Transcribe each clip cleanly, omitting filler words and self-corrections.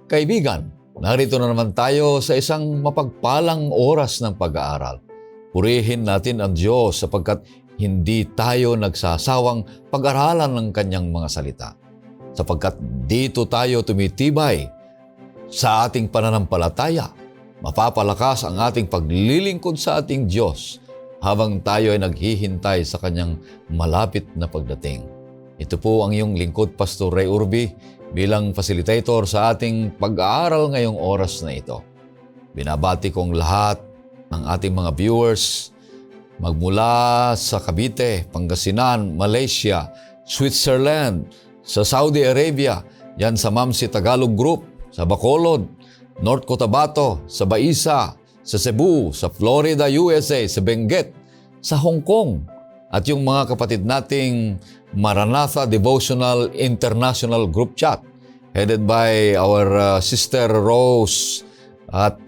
Kaibigan, narito na naman tayo sa isang mapagpalang oras ng pag-aaral. Purihin natin ang Diyos sapagkat hindi tayo nagsasawang pag-aralan ng Kanyang mga salita. Sapagkat dito tayo tumitibay sa ating pananampalataya, mapapalakas ang ating paglilingkod sa ating Diyos habang tayo ay naghihintay sa Kanyang malapit na pagdating. Ito po ang iyong lingkod, Pastor Ray Urbi, bilang facilitator sa ating pag-aaral ngayong oras na ito. Binabati kong lahat ng ating mga viewers magmula sa Cavite, Pangasinan, Malaysia, Switzerland, sa Saudi Arabia, yan sa Mamsi Tagalog Group, sa Bacolod, North Cotabato, sa Baisa, sa Cebu, sa Florida, USA, sa Benguet, sa Hong Kong, at yung mga kapatid nating Maranatha Devotional International Group Chat headed by our Sister Rose at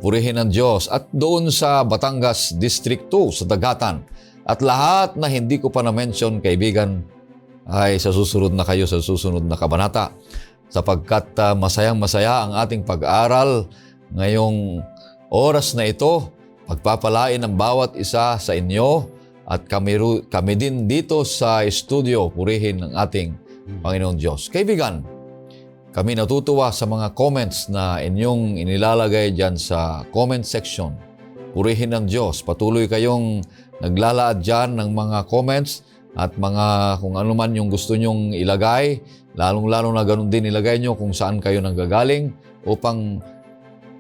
Purihin ng Diyos, at doon sa Batangas District 2 sa Dagatan, at lahat na hindi ko pa na-mention, kaibigan, ay sa susunod na kayo sa susunod na kabanata sapagkat masayang-masaya ang ating pag-aaral ngayong oras na ito. Pagpapalain ang bawat isa sa inyo at kami din dito sa studio, purihin ng ating Panginoon Diyos. Kaibigan, kami natutuwa sa mga comments na inyong inilalagay dyan sa comment section. Purihin ng Diyos. Patuloy kayong naglalaad dyan ng mga comments at mga kung ano man yung gusto nyong ilagay. Lalong-lalo na ganun din ilagay nyo kung saan kayo nanggagaling upang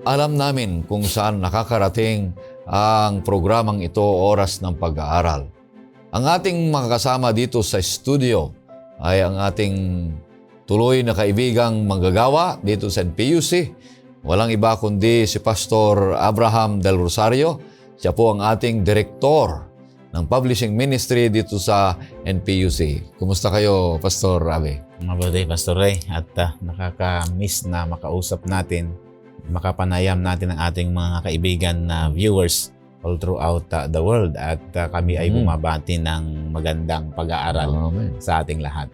alam namin kung saan nakakarating ang programang ito, Oras ng Pag-aaral. Ang ating mga kasama dito sa studio ay ang ating tuloy na kaibigang manggagawa dito sa NPUC. Walang iba kundi si Pastor Abraham Del Rosario. Siya po ang ating direktor ng publishing ministry dito sa NPUC. Kumusta kayo, Pastor Abe? Mabuti, Pastor Ray. At nakaka-miss na makausap natin, makapanayam natin ang ating mga kaibigan na viewers all throughout the world. At kami ay bumabati ng magandang pag-aaral sa ating lahat.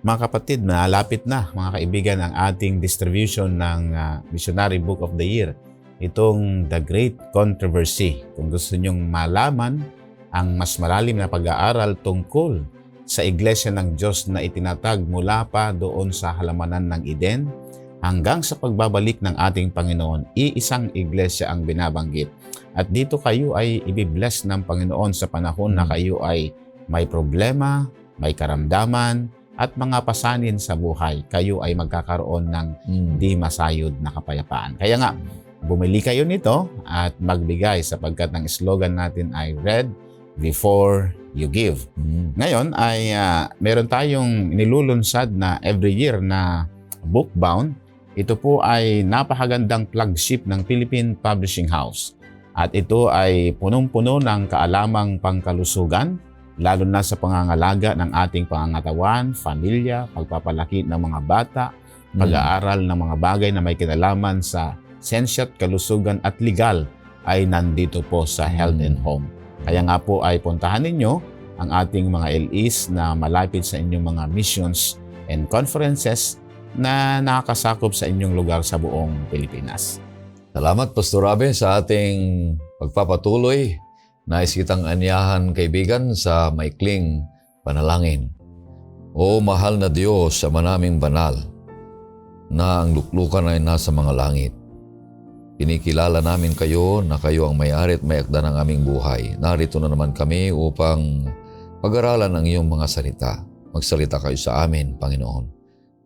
Mga kapatid, malapit na mga kaibigan ang ating distribution ng Missionary Book of the Year. Itong The Great Controversy. Kung gusto nyong malaman ang mas malalim na pag-aaral tungkol sa Iglesia ng Diyos na itinatag mula pa doon sa halamanan ng Eden hanggang sa pagbabalik ng ating Panginoon, iisang iglesia ang binabanggit. At dito kayo ay ibibless ng Panginoon sa panahon na kayo ay may problema, may karamdaman, at mga pasanin sa buhay. Kayo ay magkakaroon ng di masayod na kapayapaan. Kaya nga, bumili kayo nito at magbigay sapagkat ang slogan natin ay Read Before You Give. Ngayon ay meron tayong nilulunsad na every year na book bound. Ito po ay napakagandang flagship ng Philippine Publishing House. At ito ay punong-puno ng kaalamang pangkalusugan, lalo na sa pangangalaga ng ating pangangatawan, pamilya, pagpapalaki ng mga bata, pag-aaral ng mga bagay na may kinalaman sa sensya, kalusugan at legal ay nandito po sa Health and Home. Kaya nga po ay puntahan ninyo ang ating mga LEs na malapit sa inyong mga missions and conferences na nakakasakop sa inyong lugar sa buong Pilipinas. Salamat, Pastor Abe, sa ating pagpapatuloy. Nais kitang anyahan, kaibigan, sa maikling panalangin. O mahal na Diyos, Ama naming banal, na ang luklukan ay nasa mga langit. Kinikilala namin kayo na kayo ang may-ari at may-akda ng aming buhay. Narito na naman kami upang pag-aralan ang iyong mga salita. Magsalita kayo sa amin, Panginoon.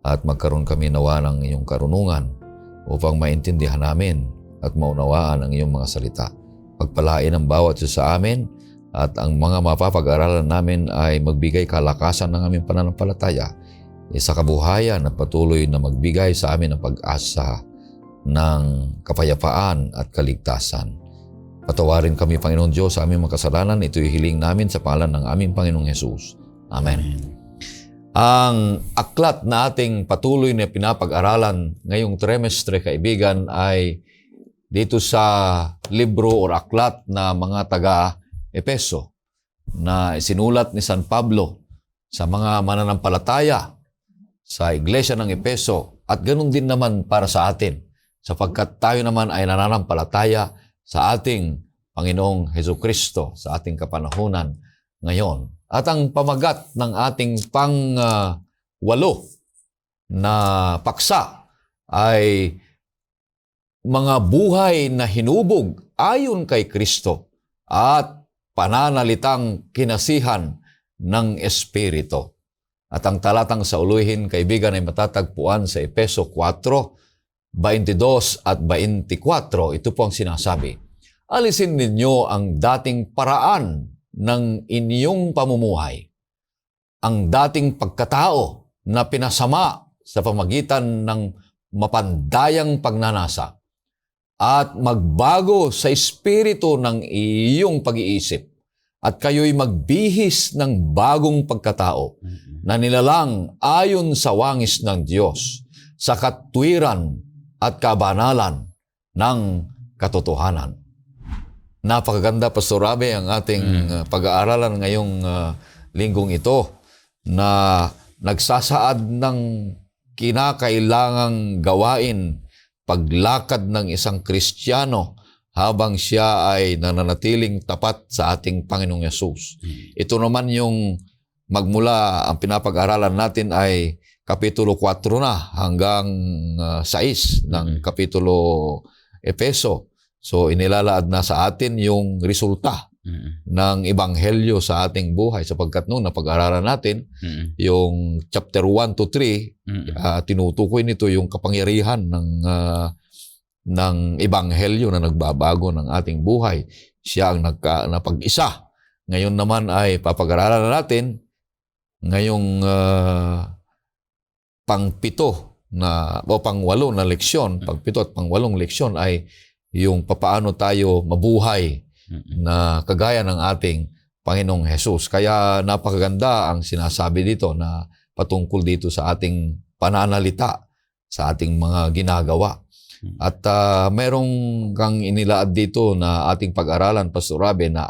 At magkaroon kami nawa ng iyong karunungan upang maintindihan namin at maunawaan ang iyong mga salita. Pagpalain ang bawat isa sa amin at ang mga mapapag-aralan namin ay magbigay kalakasan ng aming pananampalataya, sa kabuhayan at patuloy na magbigay sa amin ng pag-asa ng kapayapaan at kaligtasan. Patawarin kami, Panginoon Diyos, sa aming mga kasalanan. Ito'y hiling namin sa pangalan ng aming Panginoong Hesus. Amen. Ang aklat na ating patuloy na pinapag-aralan ngayong trimestre, kaibigan, ay dito sa libro o aklat na mga taga-Epeso na isinulat ni San Pablo sa mga mananampalataya sa Iglesia ng Epeso At ganun din naman para sa atin, sapagkat tayo naman ay nananampalataya sa ating Panginoong Hesukristo sa ating kapanahunan ngayon. At ang pamagat ng ating pang-walo na paksa ay mga buhay na hinubog ayon kay Kristo at pananalitang kinasihan ng Espiritu. At ang talatang sa uluhin, kaibigan, ay matatagpuan sa Efeso 4:22 at 24. Ito po ang sinasabi: alisin ninyo ang dating paraan ng inyong pamumuhay, ang dating pagkatao na pinasama sa pamagitan ng mapandayang pagnanasa, at magbago sa espiritu ng iyong pag-iisip, at kayo'y magbihis ng bagong pagkatao na nilalang ayon sa wangis ng Diyos, sa katwiran at kabanalan ng katotohanan. Napakaganda, Pastor Abe, ang ating pag-aaralan ngayong linggong ito na nagsasaad ng kinakailangang gawain paglakad ng isang Kristiyano habang siya ay nananatiling tapat sa ating Panginoong Yesus. Ito naman yung magmula, ang pinapag-aralan natin ay Kapitulo 4 na hanggang 6 ng Kapitulo Efeso. So inilalaad na sa atin yung resulta ng Ebanghelyo sa ating buhay, sapagkat noon napag-aralan natin yung chapter 1 to 3, tinutukoy nito yung kapangyarihan ng Ebanghelyo na nagbabago ng ating buhay. Siya ang napag-isa. Ngayon naman ay papag-aralan natin ngayong pang-7 na o pang-8 na leksyon, pang-7 at pang-8 leksyon ay yung papaano tayo mabuhay na kagaya ng ating Panginoong Hesus. Kaya napakaganda ang sinasabi dito na patungkol dito sa ating pananalita, sa ating mga ginagawa. At merong kang inilaad dito na ating pag-aralan, Pastor Abe, na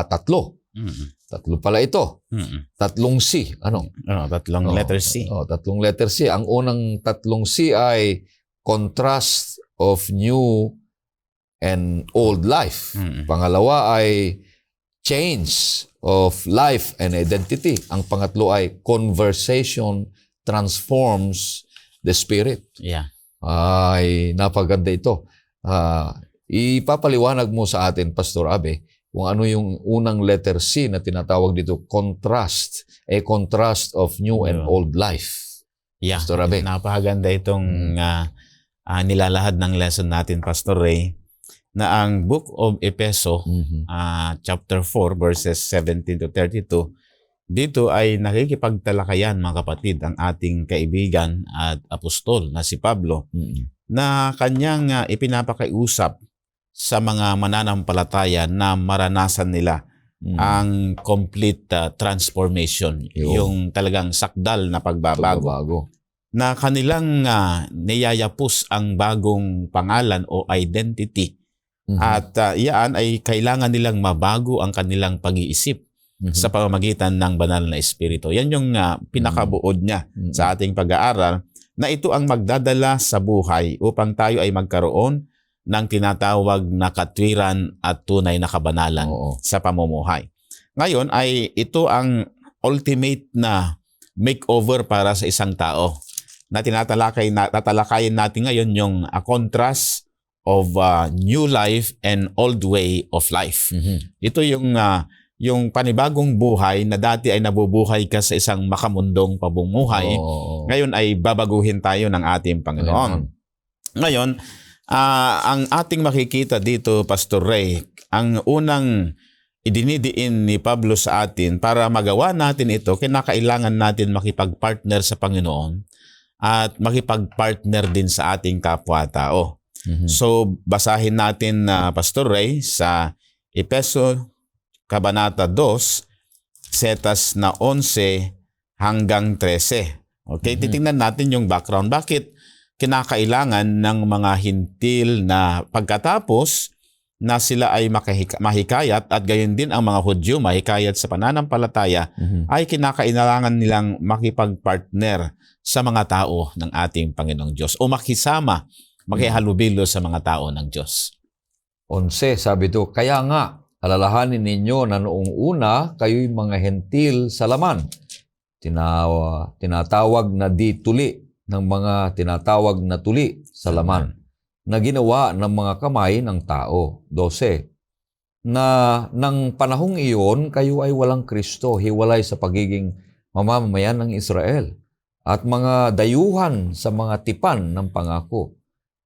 tatlo. Tatlo pala ito. Tatlong C. Ano? Tatlong letter C. Tatlong letter C. Ang unang tatlong C ay contrast of new and old life. Pangalawa ay change of life and identity. Ang pangatlo ay conversation transforms the spirit. Yeah. Ay napaganda ito. Ipapaliwanag mo sa atin, Pastor Abe, kung ano yung unang letter C na tinatawag dito, contrast, a contrast of new and old life. Yeah, Pastor Abe. Napakaganda itong nilalahad ng lesson natin, Pastor Ray, na ang Book of Efeso, chapter 4, verses 17 to 32, dito ay nakikipagtalakayan, mga kapatid, ang ating kaibigan at apostol na si Pablo, na kanyang ipinapakiusap sa mga mananampalataya na maranasan nila ang complete transformation, yung talagang sakdal na pagbabago. Na kanilang niyayapos ang bagong pangalan o identity. At iyan ay kailangan nilang mabago ang kanilang pag-iisip sa pamamagitan ng banal na espiritu. Yan yung pinakabuod niya sa ating pag-aaral, na ito ang magdadala sa buhay upang tayo ay magkaroon ng tinatawag na katwiran at tunay na kabanalan sa pamumuhay. Ngayon ay ito ang ultimate na makeover para sa isang tao na tatalakayin natin ngayon, yung contrast of new life and old way of life. Ito yung panibagong buhay na dati ay nabubuhay ka sa isang makamundong pamumuhay. Ngayon ay babaguhin tayo ng ating Panginoon. Ngayon, ang ating makikita dito, Pastor Ray, ang unang idinidiin ni Pablo sa atin, para magawa natin ito, kinakailangan natin makipag-partner sa Panginoon at makipag-partner din sa ating kapwa-tao. So, basahin natin, Pastor Ray, sa Efeso, Kabanata 2, setas na 11 hanggang 13. Okay, titingnan natin yung background. Bakit kinakailangan ng mga hintil na pagkatapos na sila ay mahikayat at gayon din ang mga Hudyo mahikayat sa pananampalataya ay kinakailangan nilang makipagpartner sa mga tao ng ating Panginoong Diyos o makisama, makihalubilo sa mga tao ng Diyos. 11, sabi to, kaya nga, alalahanin ninyo na noong una, kayo'y mga hentil sa laman. Tinatawag na di tuli ng mga tinatawag na tuli sa laman na ginawa ng mga kamay ng tao. 12, na ng panahong iyon, kayo ay walang Kristo, hiwalay sa pagiging mamamayan ng Israel, at mga dayuhan sa mga tipan ng pangako.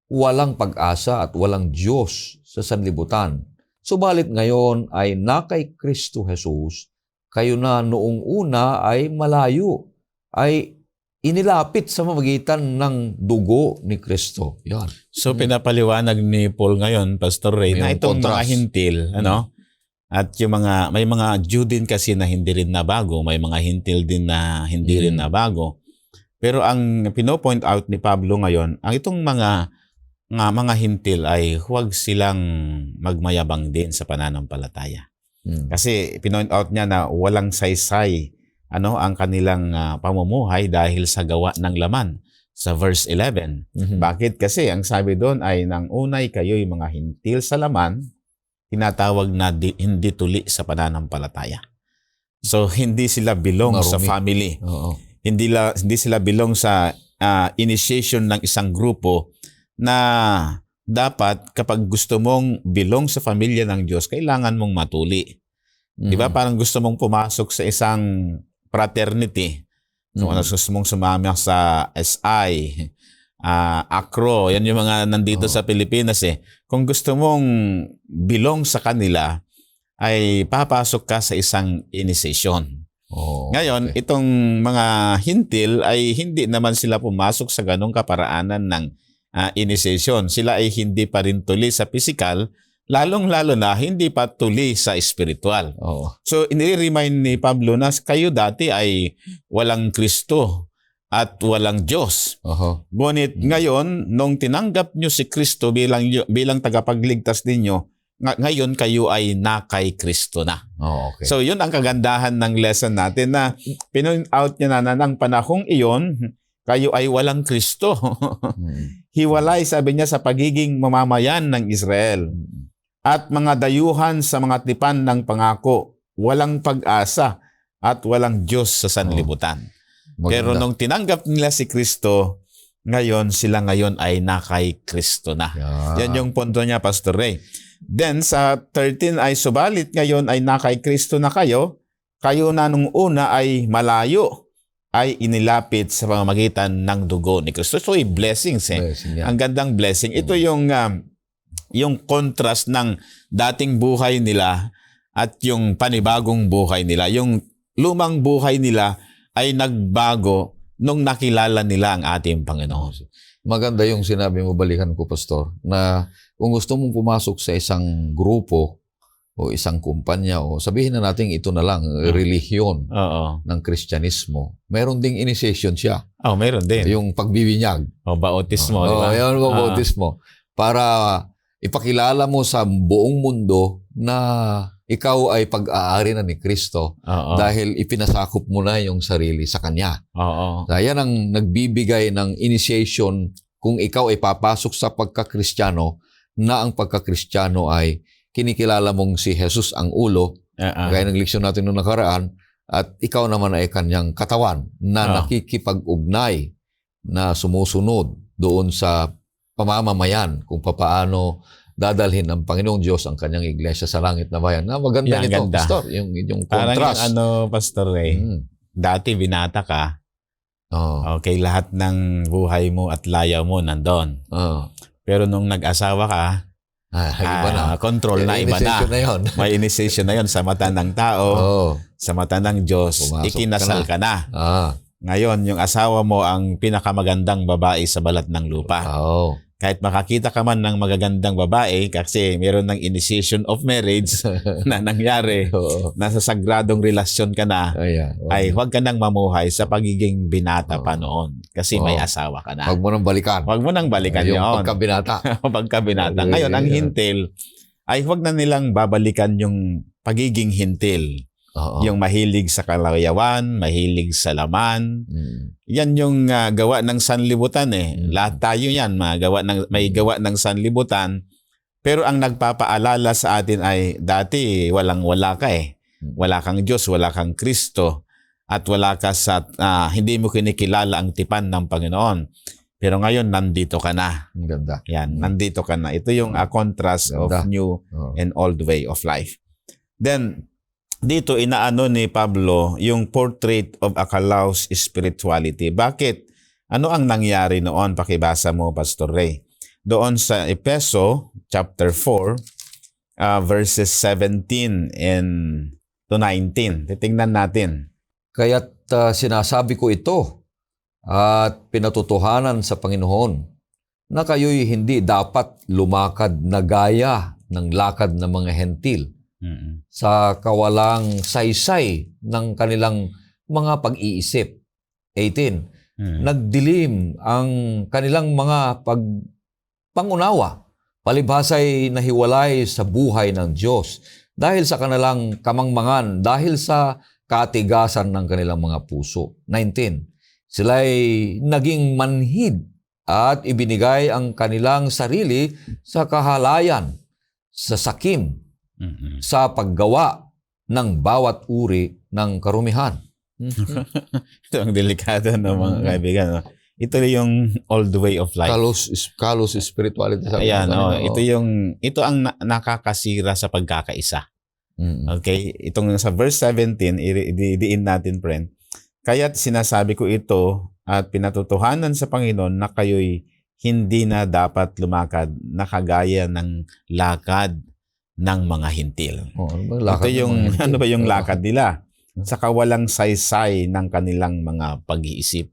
Walang pag-asa at walang Diyos sa sanlibutan. Subalit ngayon ay na kay Kristo Jesus, kayo na noong una ay malayo, ay inilapit sa mamagitan ng dugo ni Kristo. Yan. So pinapaliwanag ni Paul ngayon, Pastor Ray, na Yung itong mga contrast. hintil, at yung may mga Jew din kasi na hindi rin nabago, may mga hintil din na hindi rin nabago. Pero ang pino-point out ni Pablo ngayon, ang itong mga hintil ay huwag silang magmayabang din sa pananampalataya. Kasi pinoint out niya na walang saysay ang kanilang pamumuhay dahil sa gawa ng laman sa verse 11. Bakit? Kasi ang sabi doon ay nang unay kayo'y mga hintil sa laman, tinatawag na hindi tuli sa pananampalataya. So hindi sila belong sa family. Oo. Hindi sila belong sa initiation ng isang grupo na dapat kapag gusto mong belong sa pamilya ng Diyos, kailangan mong matuli. Di ba? Parang gusto mong pumasok sa isang fraternity. So, gusto mong sumama sa SI, ACRO, yan yung mga nandito sa Pilipinas eh. Kung gusto mong belong sa kanila, ay papasok ka sa isang initiation. Ngayon, itong mga hintil ay hindi naman sila pumasok sa ganong kaparaanan ng initiation. Sila ay hindi pa rin tuli sa physical, lalong-lalo na hindi pa tuli sa spiritual. So, inire-remind ni Pablo na kayo dati ay walang Kristo at walang Diyos. Ngunit ngayon, nung tinanggap nyo si Kristo bilang tagapagligtas ninyo, ngayon kayo ay na kay Kristo na. So, yun ang kagandahan ng lesson natin na pinoint out niya na ng panahong iyon, kayo ay walang Kristo. Hiwalay, sabi niya, sa pagiging mamamayan ng Israel. At mga dayuhan sa mga tipan ng pangako, walang pag-asa at walang Diyos sa sanlibutan. Pero nung tinanggap nila si Kristo, sila ngayon ay na kay Kristo na. Yan yung punto niya, Pastor Ray. Then sa 13 ay subalit ngayon ay na kay Kristo na kayo na nung una ay malayo, ay inilapit sa pamamagitan ng dugo ni Kristo. So, blessings Blessing, Ang gandang blessing. Ito yung contrast ng dating buhay nila at yung panibagong buhay nila. Yung lumang buhay nila ay nagbago nung nakilala nila ang ating Panginoon. Maganda yung sinabi mo, balikan ko, Pastor, na kung gusto mong pumasok sa isang grupo o isang kumpanya o sabihin na natin ito na lang, relihiyon ng Kristyanismo, meron ding initiation siya. Meron din. Yung pagbibinyag. Bautismo, di ba? Yung bautismo. Para ipakilala mo sa buong mundo na ikaw ay pag-aari na ni Kristo dahil ipinasakop mo na yung sarili sa Kanya. Yan ang nagbibigay ng initiation kung ikaw ay papasok sa pagkakristyano na ang pagkakristyano ay kinikilala mong si Jesus ang ulo, gaya ng leksyon natin noong nakaraan, at ikaw naman ay Kanyang katawan na nakikipag-ugnay na sumusunod doon sa pamamamayan kung papaano dadalhin ng Panginoong Diyos ang Kanyang iglesia sa langit na bayan. Maganda nito, Pastor. Yung contrast. Parang Pastor Ray, dati binata ka, okay, lahat ng buhay mo at layaw mo nandun. Pero nung nag-asawa ka, iba na. Control na, iba na. May initiation na yon sa mata ng tao, sa mata ng Diyos, ikinasal ka na. Ngayon, yung asawa mo ang pinakamagandang babae sa balat ng lupa. Kahit makakita ka man ng magagandang babae kasi meron ng initiation of marriage na nangyari, nasa sagradong relasyon ka na, ay huwag ka nang mamuhay sa pagiging binata pa noon kasi may asawa ka na. Huwag mo nang balikan. Huwag mo nang balikan yung yun. pagkabinata. Pagkabinata. Ngayon, ang hintil ay huwag na nilang babalikan yung pagiging hintil. Oo. Yung mahilig sa kalayawan, mahilig sa laman. Yan yung gawa ng sanlibutan eh. Lahat tayo yan, may gawa ng sanlibutan. Pero ang nagpapaalala sa atin ay dati walang-wala ka eh. Wala kang Diyos, wala kang Kristo. At wala ka sa, hindi mo kinikilala ang tipan ng Panginoon. Pero ngayon, nandito ka na. Ang ganda. Yan, nandito ka na. Ito yung contrast of new and old way of life. Then, dito inaano ni Pablo yung portrait of a callous spirituality. Bakit? Ano ang nangyari noon? Pakibasa mo, Pastor Ray. Doon sa Efeso chapter 4, verses 17 and to 19. Titingnan natin. Kaya't sinasabi ko ito at pinatutuhanan sa Panginoon na kayo'y hindi dapat lumakad na gaya ng lakad ng mga hentil sa kawalang saysay ng kanilang mga pag-iisip. 18. Nagdilim ang kanilang mga pangunawa, palibhasay nahiwalay sa buhay ng Diyos dahil sa kanilang kamangmangan, dahil sa katigasan ng kanilang mga puso. 19. Sila'y naging manhid at ibinigay ang kanilang sarili sa kahalayan, sa sakim, sa paggawa ng bawat uri ng karumihan. Ito ang delikado ng mga kaibigan. No? Ito yung old way of life. Callous spirituality. Ayan, ito ang nakakasira sa pagkakaisa. Okay? Itong sa verse 17, idiin natin, friend. Kaya't sinasabi ko ito at pinatutuhanan sa Panginoon na kayo'y hindi na dapat lumakad na kagaya ng lakad ng mga hintil. Ito yung, ano ba yung lakad nila? Sa kawalang saysay ng kanilang mga pag-iisip.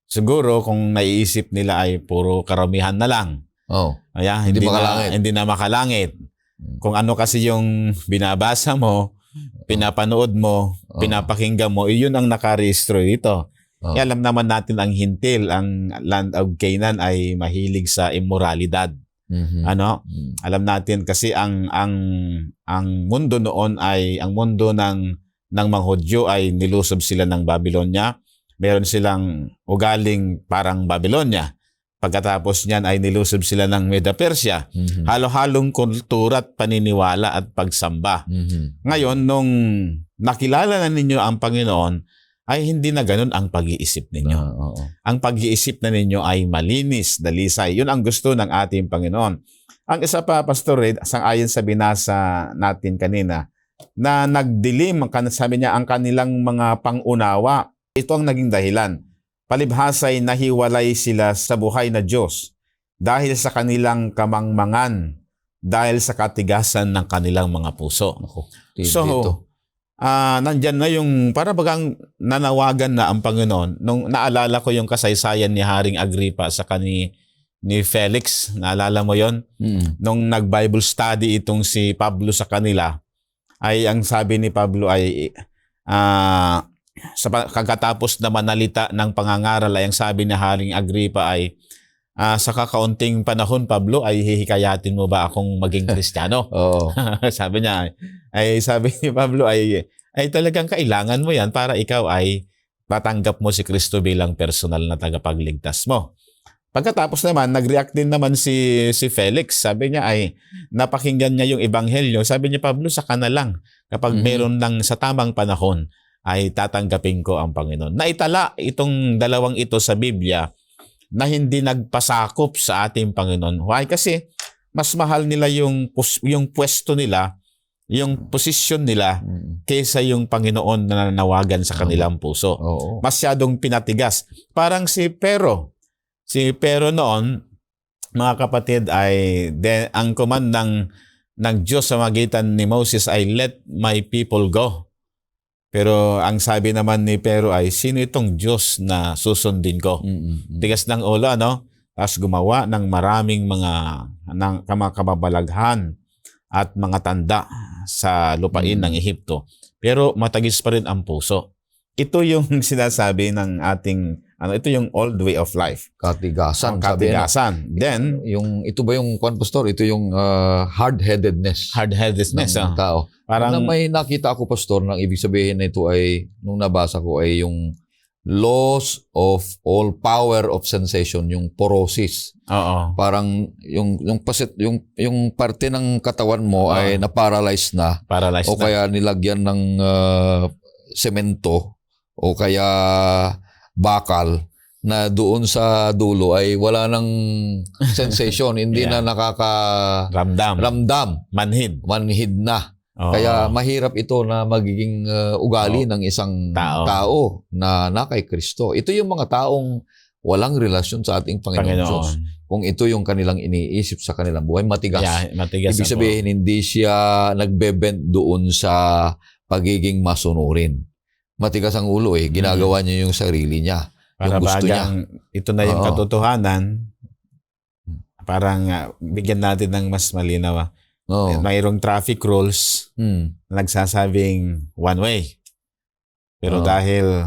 Siguro kung naiisip nila ay puro karamihan na lang. Hindi na makalangit. Kung ano kasi yung binabasa mo, pinapanood mo, pinapakinggan mo, iyon ang nakarehistro dito. Alam naman natin ang hintil, ang land of Canaan ay mahilig sa immoralidad. Alam natin kasi ang mundo noon ay ang mundo ng mga Hudyo ay nilusob sila ng Babylonia. Meron silang ugaling parang Babylonia. Pagkatapos niyan ay nilusob sila ng Medo-Persia. Halo-halong kultura at paniniwala at pagsamba. Ngayon, nung nakilala na ninyo ang Panginoon, ay hindi na ganun ang pag-iisip ninyo. Ang pag-iisip na ninyo ay malinis, dalisay. Yun ang gusto ng ating Panginoon. Ang isa pa, Pastor Red, ayon sa binasa natin kanina, na nagdilim, sabi niya, ang kanilang mga pangunawa. Ito ang naging dahilan. Palibhasay nahiwalay sila sa buhay na Diyos dahil sa kanilang kamangmangan, dahil sa katigasan ng kanilang mga puso. Nandyan na yung para bagang nanawagan na ang Panginoon. Nung naalala ko yung kasaysayan ni Haring Agripa sa ni Felix, naalala mo yon? Nung nag-Bible study itong si Pablo sa kanila, ay ang sabi ni Pablo ay sa kagkatapos na manalita ng pangangaral ay ang sabi ni Haring Agripa ay sa kakaunting panahon, Pablo, ay hihikayatin mo ba akong maging Kristiyano? Sabi niya, sabi ni Pablo ay talagang kailangan mo yan para ikaw ay matanggap mo si Kristo bilang personal na tagapagligtas mo. Pagkatapos naman, nag-react din naman si Felix. Sabi niya ay napakinggan niya yung ebanghelyo. Sabi niya, Pablo, saka na lang. Kapag meron lang sa tamang panahon, ay tatanggapin ko ang Panginoon. Naitala itong dalawang ito sa Biblia na hindi nagpasakop sa ating Panginoon. Why? Kasi mas mahal nila yung pwesto nila, yung posisyon nila, kaysa yung Panginoon na nanawagan sa kanilang puso. Masyadong pinatigas. Parang si Pero. Si Pero noon, mga kapatid, ay ang command ng Diyos sa magitan ni Moses ay let my people go. Pero ang sabi naman ni Pero ay, sino itong Diyos na susundin ko? Tigas ng ulo, ano? Tapos gumawa ng maraming mga kamabalaghan at mga tanda sa lupain ng Ehipto. Pero matagis pa rin ang puso. Ito yung sinasabi ng ito yung old way of life. Katigasan. Ang Sabi, ano, katigasan. Then, ito ba yung, Pastor, ito yung hard-headedness hard-headedness. ng tao. Parang, Na may nakita ako, Pastor, nang ibig sabihin na ito ay, nung nabasa ko, ay yung loss of all power of sensation, yung porosis. oo. Parang yung parte ng katawan mo ay na-paralyze na Paralyzed o na. kaya nilagyan ng semento o kaya bakal na doon sa dulo ay wala ng sensation, hindi Yeah. na nakakaramdam, manhid na. Oo. Kaya mahirap ito na magiging ugali ng isang tao na kay Kristo. Ito yung mga taong walang relasyon sa ating Panginoon Diyos. Kung ito yung kanilang iniisip sa kanilang buhay, matigas. Yeah, matigas. Ibig sabihin, hindi siya nagbe-bend doon sa pagiging masunurin. Matigas ang ulo Ginagawa niya yung sarili niya. Para Yung gusto niya. Ito na yung Oo. katotohanan, parang bigyan natin ng mas malinaw. Oo. Mayroong traffic rules na nagsasabing one way. Pero Oo. dahil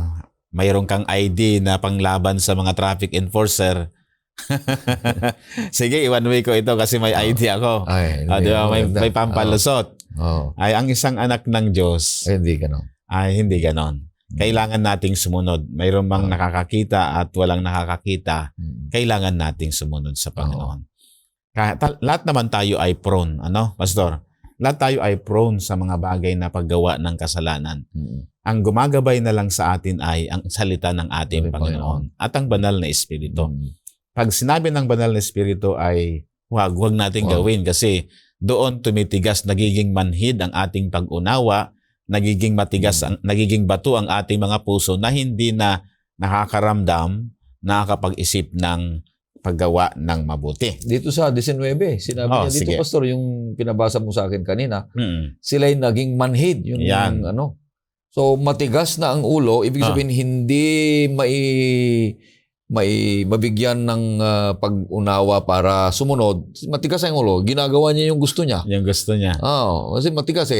mayroong kang ID na panglaban sa mga traffic enforcer, sige, one way ko ito kasi may ID ako. Ay, Di ba? maganda. May pampalusot. Oo. Ay, ang isang anak ng Diyos Ay, hindi ganon. ay hindi ganon. Kailangan nating sumunod. Mayroon bang nakakakita at walang nakakakita, kailangan nating sumunod sa Panginoon. Lahat naman tayo ay prone, Pastor? Lahat tayo ay prone sa mga bagay na paggawa ng kasalanan. Ang gumagabay na lang sa atin ay ang salita ng ating Panginoon at ang banal na Espiritu. Pag sinabi ng banal na Espiritu ay huwag nating gawin kasi doon tumitigas, nagiging manhid ang ating pag-unawa, nagiging matigas, nagiging bato ang ating mga puso na hindi na nakakaramdam, nakakapag-isip ng paggawa ng mabuti. Dito sa 19, sinabi niya dito, sige. Pastor, yung pinabasa mo sa akin kanina, sila'y naging manhid. Yun Yan. yung So, matigas na ang ulo, ibig sabihin hindi mabigyan ng pag-unawa para sumunod. Matigas ang ulo, ginagawa niya yung gusto niya. Yung gusto niya. Kasi matigas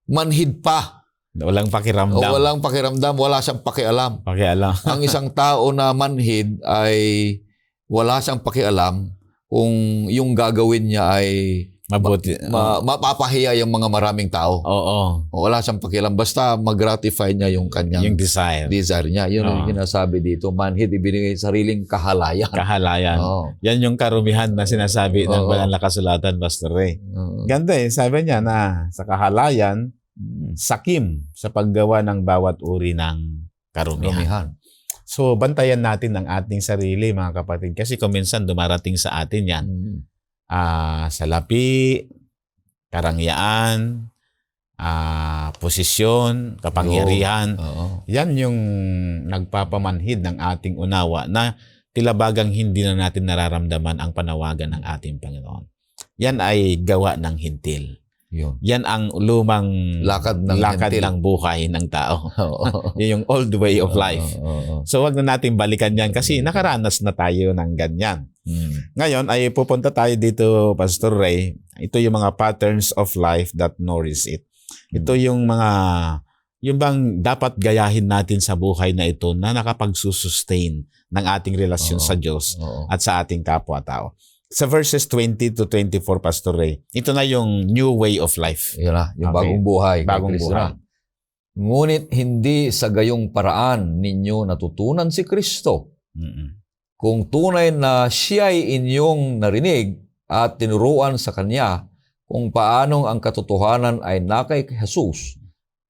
manhid pa. Walang pakiramdam. O walang pakiramdam, wala siyang pakialam. Pakialam. Ang isang tao na manhid ay wala siyang pakialam kung yung gagawin niya ay Mabuti. mapapahiya yung mga maraming tao. Oo. O wala siyang pakialam. Basta mag-gratify niya yung kanyang Yung desire. niya. Yun yung ginasabi dito. Manhid, ibinigay sariling kahalayan. Kahalayan. Yan yung karumihan na sinasabi ng banal na kasulatan, Pastor Ray. Ganda sabi niya na sa kahalayan, sakim sa paggawa ng bawat uri ng karumihan. So, bantayan natin ang ating sarili, mga kapatid. Kasi kung minsan dumarating sa atin yan, salapi, karangyaan, posisyon, kapangyarihan. Yan yung nagpapamanhid ng ating unawa na tila bagang hindi na natin nararamdaman ang panawagan ng ating Panginoon. Yan ay gawa ng hintil. Yan ang lumang lakad ng buhay ng tao. Yan yung old way of life. So wag na natin balikan yan kasi nakaranas na tayo ng ganyan. Ngayon ay pupunta tayo dito, Pastor Ray. Ito yung mga patterns of life that nourish it. Ito yung bang dapat gayahin natin sa buhay na ito na nakapagsusustain ng ating relasyon sa Diyos at sa ating kapwa-tao. Sa verses 20 to 24, Pastor Ray, ito na yung new way of life. Yun na, yung bagong buhay. Bagong buhay. Ngunit hindi sa gayong paraan ninyo natutunan si Kristo. Kung tunay na siya'y inyong narinig at tinuruan sa Kanya kung paanong ang katotohanan ay nakay Jesus,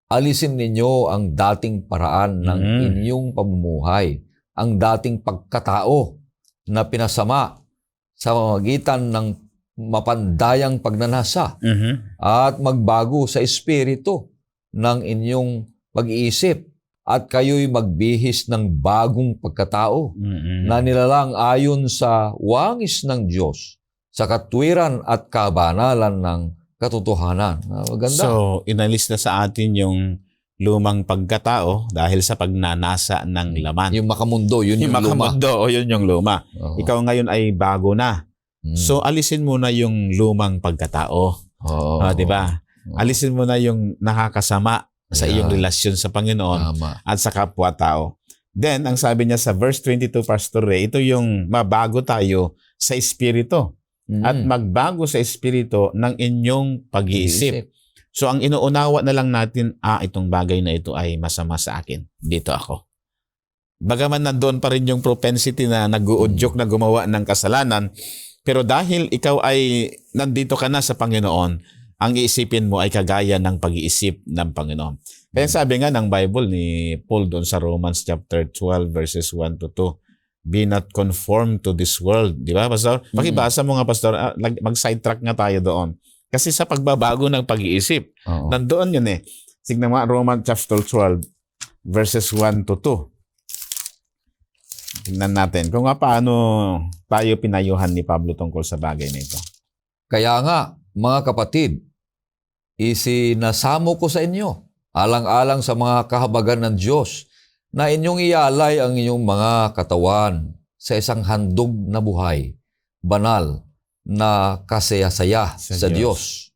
alisin ninyo ang dating paraan ng inyong pamumuhay, ang dating pagkatao na pinasama sa pamamagitan ng mapandayang pagnanasa at magbago sa espiritu ng inyong pag-iisip at kayo'y magbihis ng bagong pagkatao na nilalang ayon sa wangis ng Diyos sa katwiran at kabanalan ng katotohanan. Maganda. So, inalis na sa atin yung lumang pagkatao dahil sa pagnanasa ng laman. Yung makamundo, yun yung luma. Yun yung luma. Ikaw ngayon ay bago na. So, alisin mo na yung lumang pagkatao. Diba? Alisin mo na yung nakakasama sa iyong relasyon sa Panginoon at sa kapwa-tao. Then, ang sabi niya sa verse 22, Pastor Ray, ito yung mabago tayo sa espiritu. At magbago sa espiritu ng inyong pag-iisip. So, ang inuunawa na lang natin, itong bagay na ito ay masama sa akin. Dito ako. Bagaman nandoon pa rin yung propensity na nag-uudyok na gumawa ng kasalanan, pero dahil ikaw ay nandito ka na sa Panginoon, ang iisipin mo ay kagaya ng pag-iisip ng Panginoon. Kaya sabi nga ng Bible ni Paul doon sa Romans chapter 12 verses 1 to 2, be not conformed to this world. Di ba, Pastor? Pakibasa mo nga, Pastor. Mag-sidetrack nga tayo doon. Kasi sa pagbabago ng pag-iisip, nandoon yun eh. Tignan mo, Romans chapter 12 verses 1 to 2. Tingnan natin kung paano tayo pinayuhan ni Pablo tungkol sa bagay na ito. Kaya nga, mga kapatid, isinasamo ko sa inyo, alang-alang sa mga kahabagan ng Diyos, na inyong ialay ang inyong mga katawan sa isang handog na buhay, banal, na kasaya-saya sa Diyos,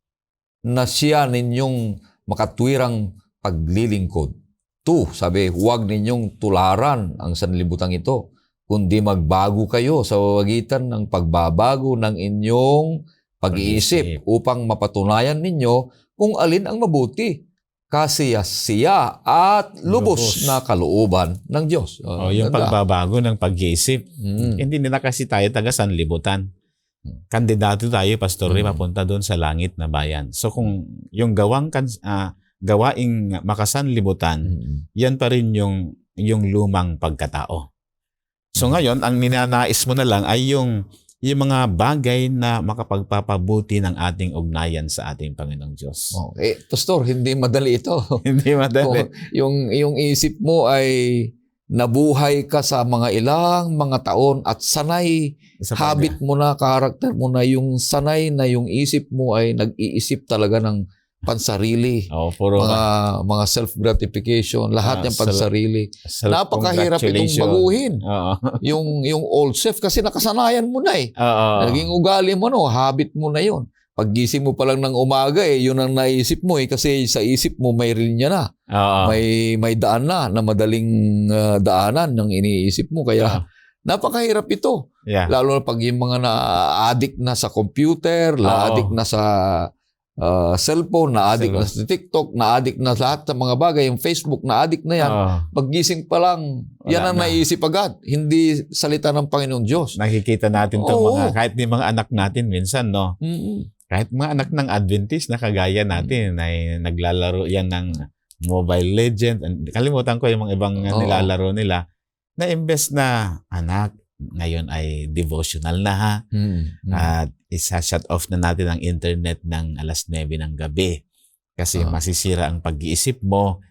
na siya ninyong makatwirang paglilingkod. Sabi, huwag ninyong tularan ang sanlibutang ito, kundi magbago kayo sa pagitan ng pagbabago ng inyong pag-iisip upang mapatunayan ninyo kung alin ang mabuti, kasiyasiya at lubos na kalooban ng Diyos. Yung pagbabago ng pag-iisip. Hindi na kasi tayo taga sanlibutan. Kandidato tayo, Pastor Ray, mapunta doon sa langit na bayan. So kung yung gawaing makasanlibutan, yan pa rin yung lumang pagkatao. So ngayon, ang ninanais mo na lang ay yung mga bagay na makapagpapabuti ng ating ugnayan sa ating Panginoong Diyos. Pastor, hindi madali ito. Hindi madali. Yung isip mo ay nabuhay ka sa mga ilang mga taon at sanay, habit mo na, karakter mo na, yung sanay na yung isip mo ay nag-iisip talaga ng pansarili. Mga self-gratification, lahat ng pansarili. Napakahirap itong baguhin. Yung old self kasi nakasanayan mo na eh. Naging ugali mo, habit mo na yon. Paggising mo pa lang ng umaga yun ang naisip mo kasi sa isip mo may linya na. May daan na madaling daanan ng iniisip mo. Kaya napakahirap ito. Lalo na pag yung mga na-addict na sa computer, na-addict na sa cellphone, na-addict na sa TikTok, na-addict na lahat ng mga bagay, yung Facebook, na-addict na yan. Paggising pa lang, yan ang naisip agad. Hindi salita ng Panginoong Diyos. Nakikita natin itong kahit ni mga anak natin minsan, no? Kahit mga anak ng Adventist na kagaya natin, ay naglalaro yan ng Mobile Legend. Kalimutan ko yung mga ibang nilalaro nila, na imbes na, anak, ngayon ay devotional na ha. At isa-shut off na natin ang internet ng alas 9 ng gabi. Kasi masisira ang pag-iisip mo.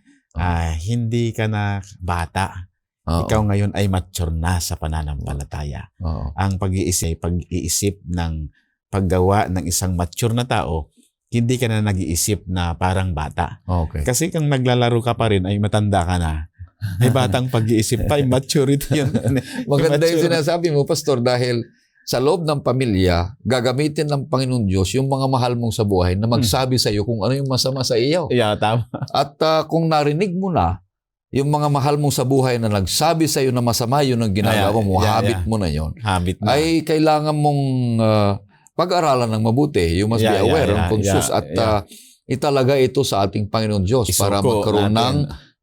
Hindi ka na bata. Ikaw ngayon ay mature na sa pananampalataya. Ang pag-iisip ng paggawa ng isang mature na tao, hindi ka na nag-iisip na parang bata. Kasi kung naglalaro ka pa rin, ay matanda ka na. May batang pag-iisip pa, maturity yun. Maganda yung sinasabi mo, Pastor, dahil sa loob ng pamilya, gagamitin ng Panginoon Diyos yung mga mahal mong sa buhay na magsabi sa iyo kung ano yung masama sa iyo. Tama. At kung narinig mo na, yung mga mahal mong sa buhay na nagsabi sa iyo na masama yun ang ginagawa mo, habit mo na yun, ay kailangan mong pag-aralan ng mabuti. You must be aware and conscious at italaga ito sa ating Panginoon Diyos para magkaroon ng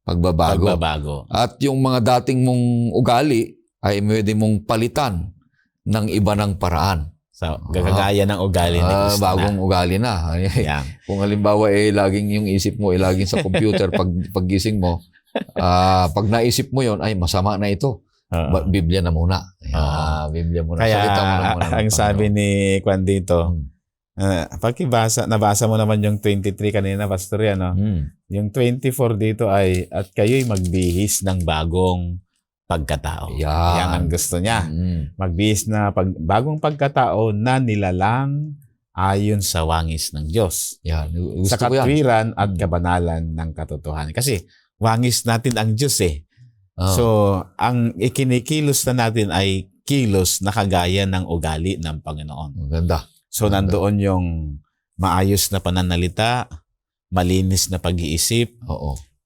pagbabago. At yung mga dating mong ugali ay pwede mong palitan ng iba ng paraan. So, gagaya ng ugali ni Kristo bagong ugali na. Kung halimbawa laging yung isip mo laging sa computer paggising mo, pag naisip mo yon ay masama na ito. Biblia na muna. Biblia muna. Kaya Salita mo na muna ang sabi ni Juan dito, nabasa mo naman yung 23 kanina, Pastor, yan, yung 24 dito ay, at kayo'y magbihis ng bagong pagkatao. Yan ang gusto niya. Magbihis na bagong pagkatao na nilalang ayon sa wangis ng Diyos. Sa katwiran at kabanalan ng katotohanan. Kasi wangis natin ang Diyos So, ang ikinikilos na natin ay kilos na kagaya ng ugali ng Panginoon. Maganda. So, nandoon yung maayos na pananalita, malinis na pag-iisip,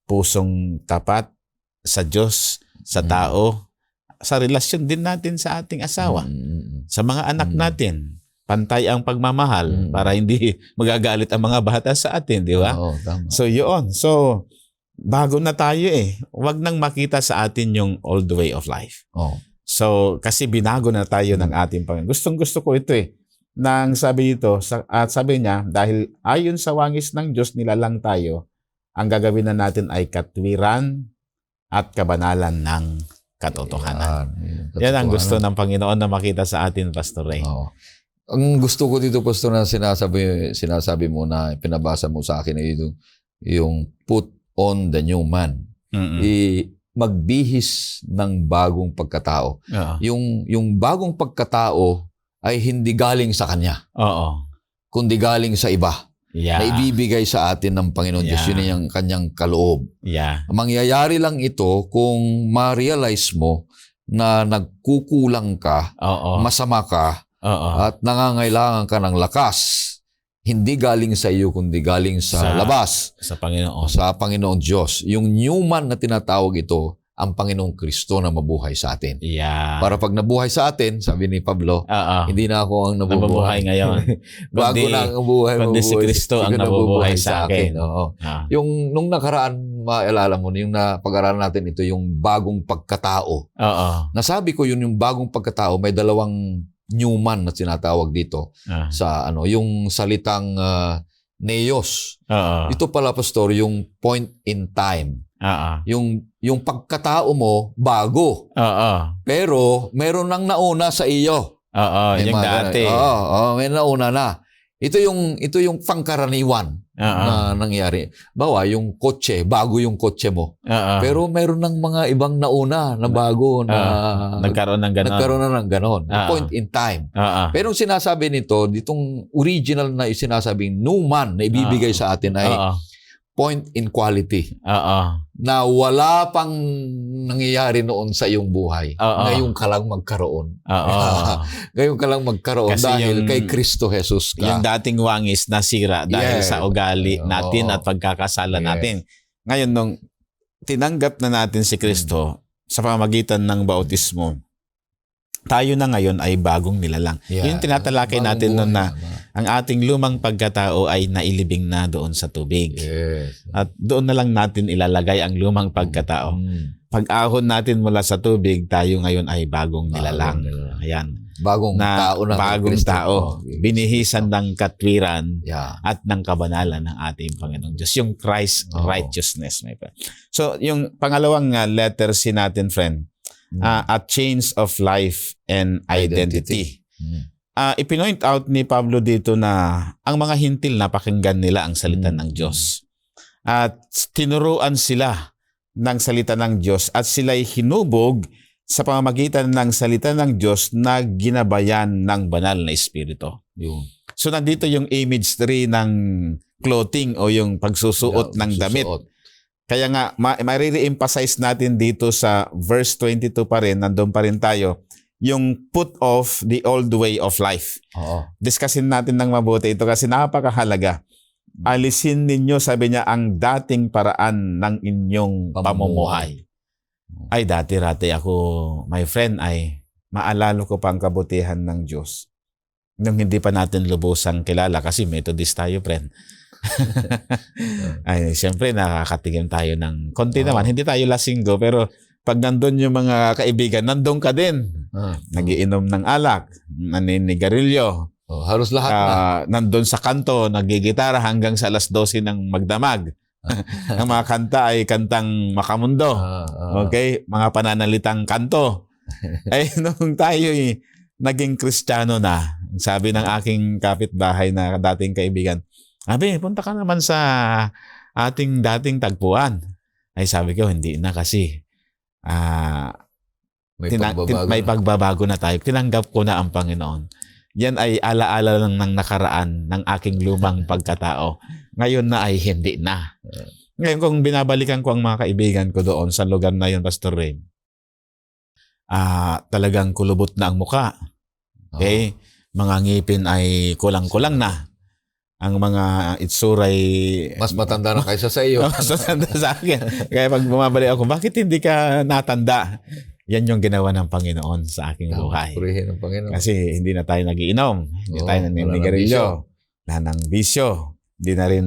pusong tapat sa Diyos, sa tao, sa relasyon din natin sa ating asawa, sa mga anak natin. Pantay ang pagmamahal para hindi magagalit ang mga bata sa atin, di ba? Oo, tama. So yun. So bago na tayo eh. Huwag nang makita sa atin yung old way of life. Oo. So kasi binago na tayo ng ating Panginoon. Gustong-gusto ko ito eh. Nang sabi dito, at sabi niya, dahil ayon sa wangis ng Diyos nilalang tayo, ang gagawin na natin ay katwiran at kabanalan ng katotohanan. Yan ang gusto ng Panginoon na makita sa atin, Pastor Ray. Oo. Ang gusto ko dito, Pastor, na sinasabi mo na pinabasa mo sa akin ay yung put on the new man. Magbihis ng bagong pagkatao. Yung bagong pagkatao ay hindi galing sa kanya. Kundi galing sa iba. Na ibibigay sa atin ng Panginoon Diyos. Yun yung kanyang kaloob. Mangyayari lang ito kung ma-realize mo na nagkukulang ka, masama ka, at nangangailangan ka ng lakas. Hindi galing sa iyo, kundi galing sa labas. Sa Panginoon. Sa Panginoong Diyos. Yung new man na tinatawag ito, ang Panginoong Kristo na mabuhay sa atin. Para pag nabuhay sa atin, sabi ni Pablo, hindi na ako ang nabubuhay ngayon. Bago na ang buhay, kundi si Kristo ang nabubuhay sa akin. Yung nung nakaraan, maalala mo, yung napag-aralan natin ito, yung bagong pagkatao. Nasabi ko yung bagong pagkatao, may dalawang new man na tinatawag dito sa yung salitang neos. Ito pala, Pastor, yung point in time. Yung pagkatao mo bago. Pero meron nang nauna sa iyo. Yung dati. May nauna na. Ito yung pangkaraniwan na nangyari. Bawa, yung kotse, bago yung kotse mo. Pero meron ng mga ibang nauna na bago na nagkaroon ng ganon. Nagkaroon na ng ganon. Point in time. Pero sinasabi nito, ditong original na sinasabing new man na ibibigay sa atin ay point in quality. Na wala pang nangyayari noon sa iyong buhay. Ngayon ka lang magkaroon. Ngayon ka lang magkaroon kasi dahil kay Kristo Jesus ka. Yung dating wangis nasira dahil sa ugali natin at pagkakasala natin. Ngayon, nung tinanggap na natin si Kristo sa pamamagitan ng bautismo, tayo na ngayon ay bagong nilalang. Yung tinatalakay natin noon na ang ating lumang pagkatao ay nailibing na doon sa tubig. At doon na lang natin ilalagay ang lumang pagkatao. Pag-ahon natin mula sa tubig, tayo ngayon ay bagong nilalang. Ayan. Bagong tao na. Bagong tao. Binihisan ng katwiran at ng kabanalan ng ating Panginoong Diyos. Yung Christ righteousness. So, yung pangalawang letter C natin, friend, a change of life and identity. Ipinoint out ni Pablo dito na ang mga hintil napakinggan nila ang salita ng Diyos. At tinuruan sila ng salita ng Diyos at sila'y hinubog sa pamamagitan ng salita ng Diyos na ginabayan ng banal na Espiritu. So nandito yung image 3 ng clothing o yung pagsusuot ng damit. Kaya nga, ma-re-emphasize natin dito sa verse 22 pa rin, nandun pa rin tayo, yung put off the old way of life. Discussin natin ng mabuti ito kasi napakahalaga. Alisin ninyo, sabi niya, ang dating paraan ng inyong pamumuhay. Ay, dati-rati ako, my friend, ay maalala ko pa ang kabutihan ng Diyos. Nung hindi pa natin lubusang kilala kasi Methodist tayo, friend. Ay, siyempre nakakatigim tayo ng konti naman. Hindi tayo lasinggo, pero pag nandun yung mga kaibigan, nandun ka din. Nagiinom ng alak, naninigarilyo. Halos lahat na. Nandun sa kanto, nagigitara hanggang sa alas 12 ng magdamag. Ang mga kanta ay kantang makamundo. Okay? Mga pananalitang kanto. Ay, nung tayo naging Kristiyano na, sabi ng aking kapitbahay na dating kaibigan, Abi, punta ka naman sa ating dating tagpuan. Ay sabi ko, hindi na kasi may pagbabago na tayo. Tinanggap ko na ang Panginoon. Yan ay alaala lang ng nakaraan ng aking lumang pagkatao. Ngayon na ay hindi na. Ngayon kung binabalikan ko ang mga kaibigan ko doon sa lugar na yun, Pastor Ray, talagang kulubot na ang muka. Okay? Mga ngipin ay kulang-kulang na. ang mga itsuray Mas matanda na kaysa sa iyo. mas matanda sa akin. Kaya pag bumabalik ako, bakit hindi ka natanda? Yan yung ginawa ng Panginoon sa aking buhay. Purihin ng Panginoon. Kasi hindi na tayo nagiinom, hindi tayo wala ng naninigarilyo, wala ng bisyo, hindi na rin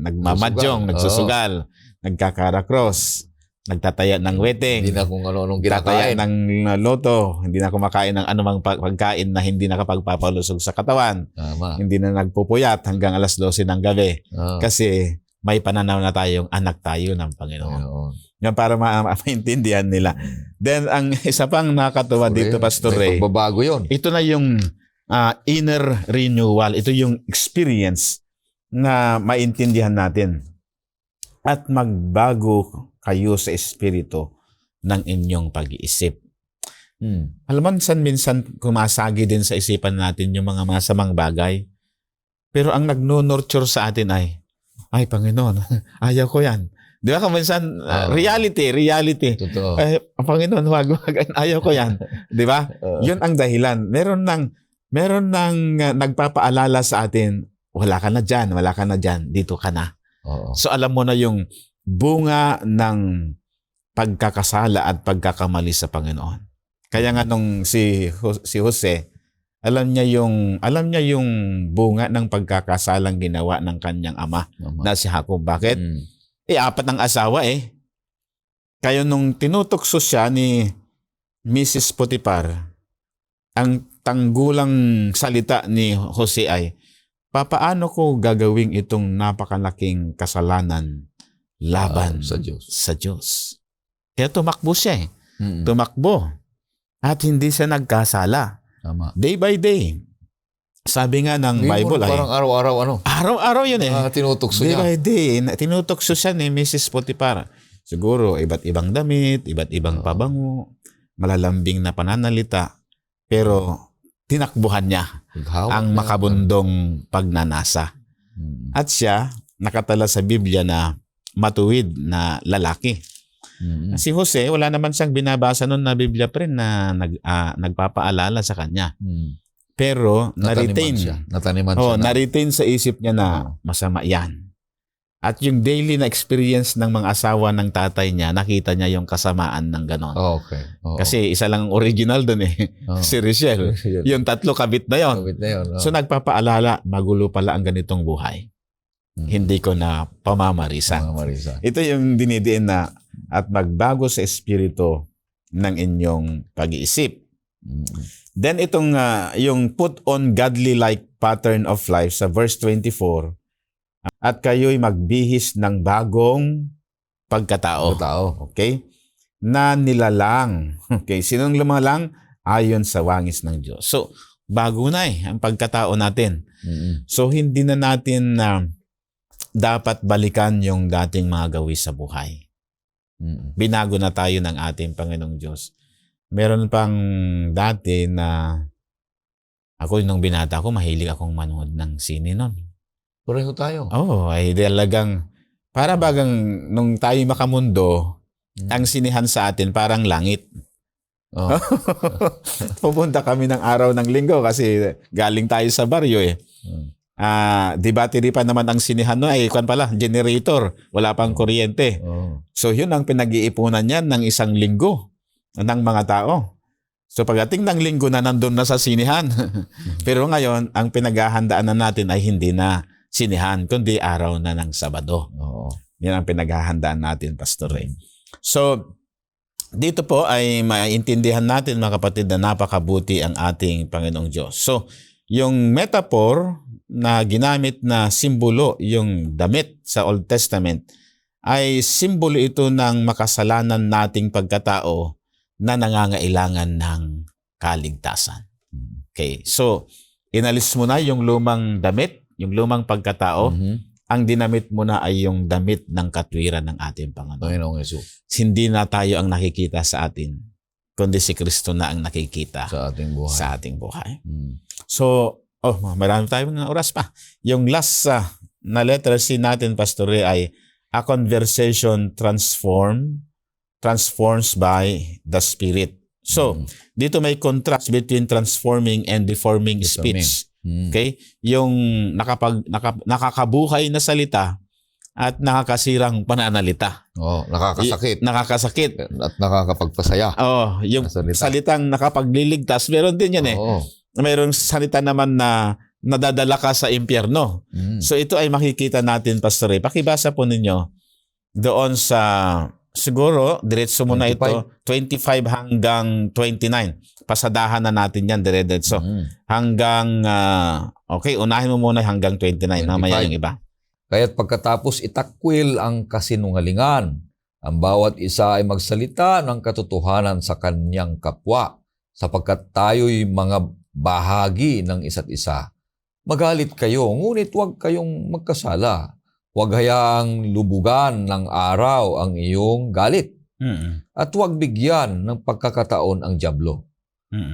nagmamadyong, nagsusugal, nagkakarakros, nagtataya ng wedding, Hindi na kung ano-anong nagtataya ginakain. ng loto, hindi na kumakain ng anumang pagkain na hindi nakapagpapalusog sa katawan, Tama. hindi na nagpupuyat hanggang alas 12 ng gabi. Ah, Kasi may pananaw na tayong anak tayo ng Panginoon. Panginoon. Yan para maintindihan nila. Then, ang isa pang nakakatuwa dito, Pastor May Ray, pagbabago yun. ito na yung inner renewal. Ito yung experience na maintindihan natin. At magbago kayo sa espiritu ng inyong pag-iisip. Alam mo, minsan kumasagi din sa isipan natin yung mga masamang bagay. Pero ang nagno-nurture sa atin ay Panginoon, ayaw ko yan. Di ba? Minsan, reality. Totoo. Ang Panginoon, wag, ayaw ko yan. Di ba? Yun ang dahilan. Meron nang nagpapaalala sa atin, wala ka na dyan, dito ka na. Oo. So alam mo na yung bunga ng pagkakasala at pagkakamali sa Panginoon. Kaya nga nung si Jose, alam niya yung bunga ng pagkakasalang ginawa ng kanyang ama na si Jacob. Bakit? 4 ang asawa eh. Kaya nung tinutokso siya ni Mrs. Potiphar, ang tanggulang salita ni Jose ay, papaano ko gagawing itong napakalaking kasalanan laban sa Diyos. sa Diyos? Kaya tumakbo siya eh. Tumakbo. At hindi siya nagkasala. Tama. Day by day. Sabi nga ng Bible ay, Parang araw-araw araw-araw yun eh. Tinutokso Day niya. by day, tinutokso siya ni Mrs. Potiphar. Siguro, iba't ibang damit, iba't ibang pabango, malalambing na pananalita, pero tinakbuhan niya ang makabundong pagnanasa. At siya, nakatala sa Biblia na matuwid na lalaki. Si Jose, wala naman siyang binabasa noon na Biblia pa rin na nagpapaalala sa kanya. Pero Nataniman siya. na-retain sa isip niya na masama yan. At yung daily na experience ng mga asawa ng tatay niya, nakita niya yung kasamaan ng ganon. Okay. Oo. Kasi isa lang ang original dun eh, si Richelle. Yung 3 kabit na yon. Kabit na yun. So nagpapaalala, magulo pala ang ganitong buhay. Hindi ko na pamamarisa. Marisa. Ito yung dinidiin na at magbago sa espiritu ng inyong pag-iisip. Then itong yung put on godly like pattern of life sa verse 24, at kayo'y magbihis ng bagong pagkatao. Okay? Na nilalang. Okay, sinong lumalang? Ayon sa wangis ng Diyos. So, bago na ang pagkatao natin. So, hindi na natin dapat balikan yung dating mga gawi sa buhay. Binago na tayo ng ating Panginoong Diyos. Meron pang dati na ako nung binata ko, mahilig akong manood ng sine noon. Pareho tayo. Ay talagang para bagang nung tayo makamundo, ang sinihan sa atin parang langit. Pupunta kami ng araw ng linggo kasi galing tayo sa baryo eh. Di battery pa naman ang sinihan no ay kwan pala, generator, wala pang kuryente. So yun ang pinag-iipunan niyan ng isang linggo ng mga tao. So pagdating ng linggo na nandun na sa sinihan. Pero ngayon, ang pinaghahandaan na natin ay hindi na sinihan, kundi araw na ng Sabado. Yan ang pinaghahandaan natin, Pastor Ray. So, dito po ay maintindihan natin, mga kapatid, na napakabuti ang ating Panginoong Diyos. So, yung metaphor na ginamit na simbolo, yung damit sa Old Testament, ay simbolo ito ng makasalanan nating pagkatao na nangangailangan ng kaligtasan. Okay, so inalis mo na yung lumang damit, yung lumang pagkatao, ang dinamit mo na ay yung damit ng katwiran ng ating Panginoong Hesus. Hindi na tayo ang nakikita sa atin, kundi si Kristo na ang nakikita sa ating buhay. So, marami tayong oras pa. Yung last na letter C natin, Pastor Ray, ay a conversation transforms by the Spirit. So, dito may contrast between transforming and deforming speech. Okay? Yung nakakabuhay na salita at nakakasirang pananalita. Nakakasakit. Nakakasakit. At nakakapagpasaya. Yung Salita. salitang nakapagliligtas, meron din yan eh. Mayroong salita naman na nadadala ka sa impyerno. So ito ay makikita natin, Pastor Ray. Pakibasa po ninyo doon sa, siguro, diretso mo na ito, 25 hanggang 29. Pasadahan na natin yan, diretso. Hanggang, okay, unahin mo muna hanggang 29. Mamaya yung iba. Kaya't pagkatapos itakwil ang kasinungalingan, ang bawat isa ay magsalita ng katotohanan sa kanyang kapwa, sapagkat tayo'y mga bahagi ng isa't isa. Magalit kayo, ngunit huwag kayong magkasala. Huwag hayaang lubugan ng araw ang iyong galit. At huwag bigyan ng pagkakataon ang dyablo.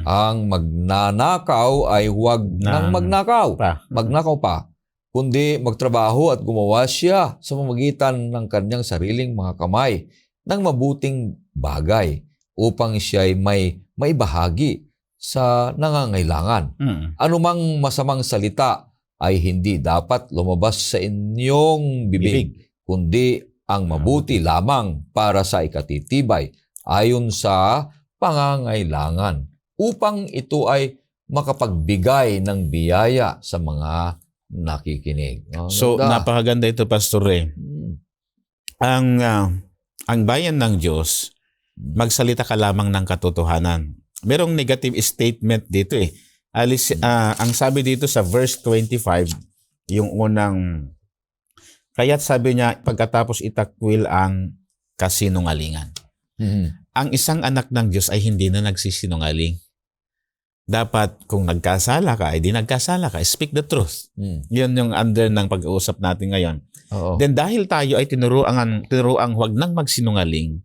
Ang magnanakaw ay huwag nang magnakaw. Magnakaw pa. Kundi magtrabaho at gumawa siya sa pamamagitan ng kanyang sariling mga kamay ng mabuting bagay upang siya ay may bahagi sa nangangailangan. Anumang masamang salita ay hindi dapat lumabas sa inyong bibig, kundi ang mabuti lamang para sa ikatitibay ayon sa pangangailangan, upang ito ay makapagbigay ng biyaya sa mga nakikinig. So, napakaganda ito, Pastor Ray. Ang bayan ng Diyos, magsalita ka lamang ng katotohanan. Merong negative statement dito eh. Ang sabi dito sa verse 25, yung unang, kaya't sabi niya, pagkatapos itakwil ang kasinungalingan. Ang isang anak ng Diyos ay hindi na nagsisinungaling. Dapat kung nagkasala ka, ay di nagkasala ka. Speak the truth. Yun yung under ng pag-uusap natin ngayon. Then dahil tayo ay tinuruang huwag nang magsinungaling,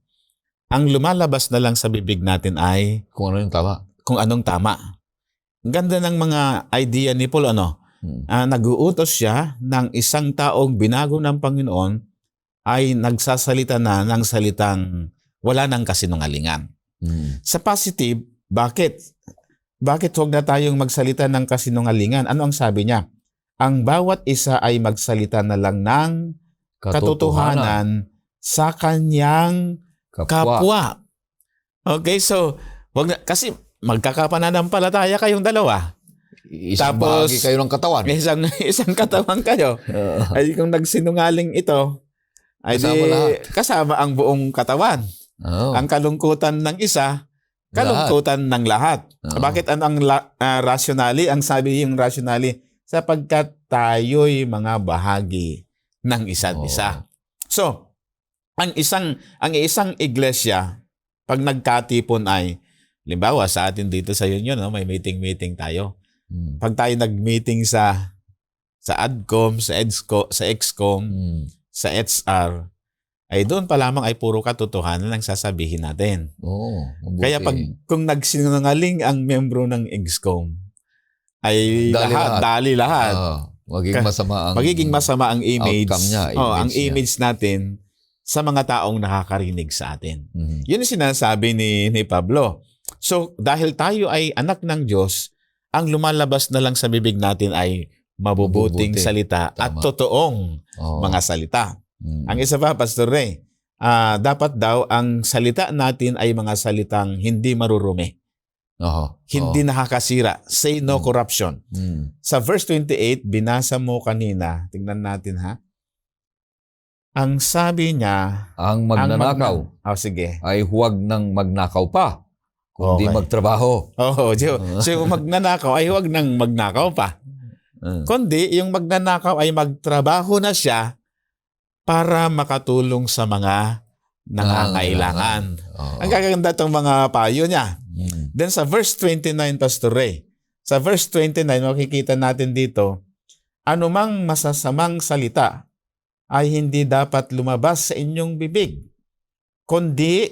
ang lumalabas na lang sa bibig natin ay kung ano yung tama. Kung anong tama. Ganda ng mga idea ni Paul, nag-uutos siya ng isang taong binago ng Panginoon ay nagsasalita na ng salitang wala ng kasinungalingan. Sa positive, bakit? Bakit huwag na tayong magsalita ng kasinungalingan? Ano ang sabi niya? Ang bawat isa ay magsalita na lang ng katotohanan sa kanyang kapwa. Okay, so kasi magkakapananampalataya kayong dalawa. Isang Tapos, bahagi kayo ng katawan. Isang katawan kayo. Ay kung nagsinungaling ito, ay kasama ang buong katawan. Ang kalungkutan ng isa, kalungkutan ng lahat. Bakit ang rationally? Ang sabi yung rationally, sapagkat tayo'y mga bahagi ng isa't isa. So, ang isang iglesia, pag nagkatipon ay, limbawa sa atin dito sa union, may meeting tayo. Pag tayo nag-meeting sa ADCOM, sa EXCOM, sa HR, ay doon pa lamang ay puro katotohanan ang sasabihin natin. Kaya kung nagsinungaling ang membro ng EXCOM, ay dali lahat. Magiging masama ang image. Ang image natin sa mga taong nakakarinig sa atin. Yun yung sinasabi ni Pablo. So, dahil tayo ay anak ng Diyos, ang lumalabas na lang sa bibig natin ay mabubuting salita at totoong mga salita. Ang isa pa, Pastor Ray, dapat daw ang salita natin ay mga salitang hindi marurumi. Hindi nakakasira. Say no corruption. Sa verse 28, binasa mo kanina. Tingnan natin ha. Ang sabi niya, ang magnanakaw sige. ay huwag nang magnakaw pa, kundi magtrabaho. So yung magnanakaw ay huwag nang magnakaw pa. Kundi yung magnanakaw ay magtrabaho na siya para makatulong sa mga nangangailangan. Ang gaganda itong mga payo niya. Then sa verse 29, Pastor Ray, sa verse 29, makikita natin dito, anumang masasamang salita ay hindi dapat lumabas sa inyong bibig, kundi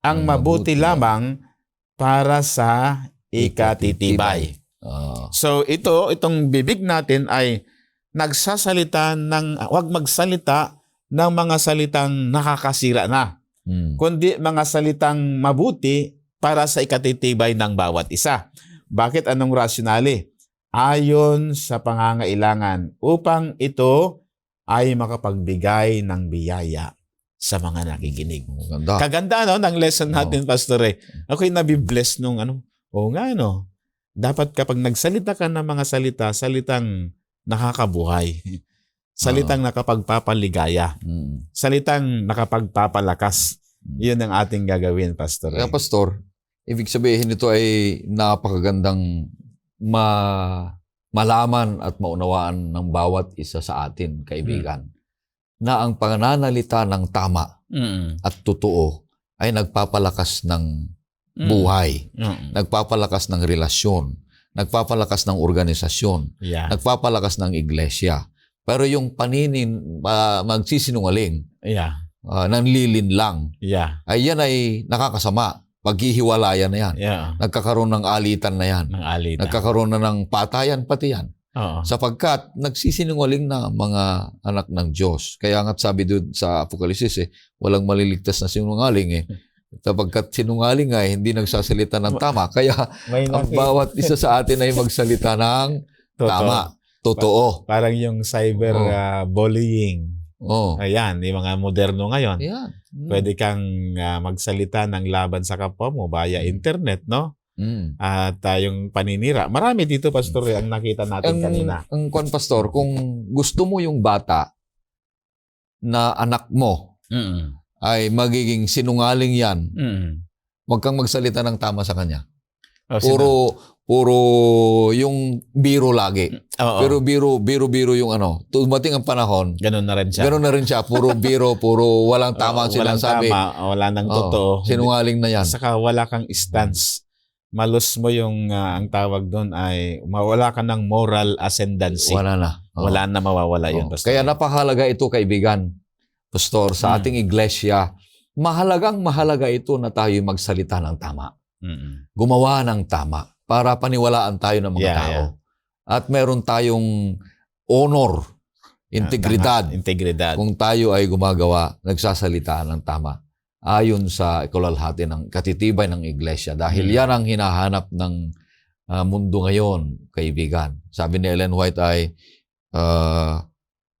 ang mabuti lamang para sa ikatitibay. So itong bibig natin ay huwag magsalita ng mga salitang nakakasira na, kundi mga salitang mabuti para sa ikatitibay ng bawat isa. Bakit? Anong rationale? ayon sa pangangailangan upang ito ay makapagbigay ng biyaya sa mga nakikinig. Maganda. Kaganda ng lesson natin, Pastor. Ako'y nabibless nung Oo nga, dapat kapag nagsalita ka ng mga salitang nakakabuhay, salitang nakapagpapaligaya, salitang nakapagpapalakas, yun ang ating gagawin, Pastor. Kaya Pastor, ibig sabihin nito ay napakagandang malaman at maunawaan ng bawat isa sa atin, kaibigan, na ang pananalita ng tama at totoo ay nagpapalakas ng buhay, nagpapalakas ng relasyon, nagpapalakas ng organisasyon, nagpapalakas ng iglesia. Pero yung magsisinungaling, nanlilin lang, ay yan ay nakakasama. Paghihiwalayan na yan. Nagkakaroon ng alitan na yan. Nagkakaroon na ng patayan pati yan. Sapagkat nagsisinungaling na mga anak ng Diyos. Kaya nga't sabi doon sa Apokalisis, walang maliligtas na sinungaling Sapagkat sinungaling ay hindi nagsasalita ng tama. Kaya ang bawat isa sa atin ay magsalita ng tama. Totoo. Parang yung cyber bullying. Ayan, yung mga moderno ngayon. Ayan. Pwede kang magsalita ng laban sa kapwa mo via internet, no? At yung paninira. Marami dito, Pastor, ang nakita natin kanina. Ang Pastor, kung gusto mo yung bata na anak mo ay magiging sinungaling yan, huwag kang magsalita ng tama sa kanya. Puro yung biro lagi. Pero biro yung Tumating ang panahon. Ganun na rin siya. Puro biro, puro walang tama sinasabi. Wala nang totoo. Sinungaling na yan. Saka wala kang stance. Malos mo yung, ang tawag doon ay, mawala ka ng moral ascendancy. Wala na. Wala na mawawala yun, Pastor. Kaya napakahalaga ito, kaibigan, Pastor, sa ating iglesia. Mahalaga ito na tayo magsalita ng tama. Gumawa ng tama para paniwalaan tayo ng mga tao. At meron tayong honor, integridad. Kung tayo ay nagsasalita ng tama. Ayon sa ikalalhati ng katitibay ng iglesia. Dahil yan ang hinahanap ng mundo ngayon, kaibigan. Sabi ni Ellen White ay,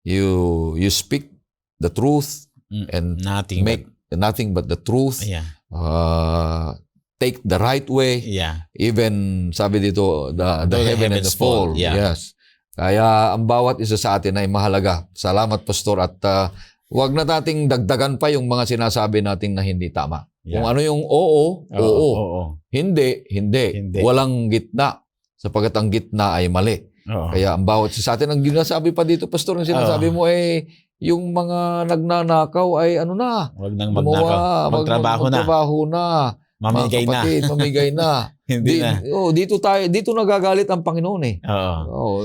you speak the truth and nothing but the truth. Take the right way. Even, sabi dito, the heavens fall. Yes. Kaya ang bawat isa sa atin ay mahalaga. Salamat, Pastor. At huwag na nating dagdagan pa yung mga sinasabi nating na hindi tama. Kung ano yung oo. Hindi. Walang gitna. Sapagkat ang gitna ay mali. Kaya ang bawat isa sa atin, ang ginasabi pa dito, Pastor, ang sinasabi mo ay yung mga nagnanakaw ay Huwag nang magnakaw. Magtrabaho na. Mamigay na. Hindi na. Dito nagagalit ang Panginoon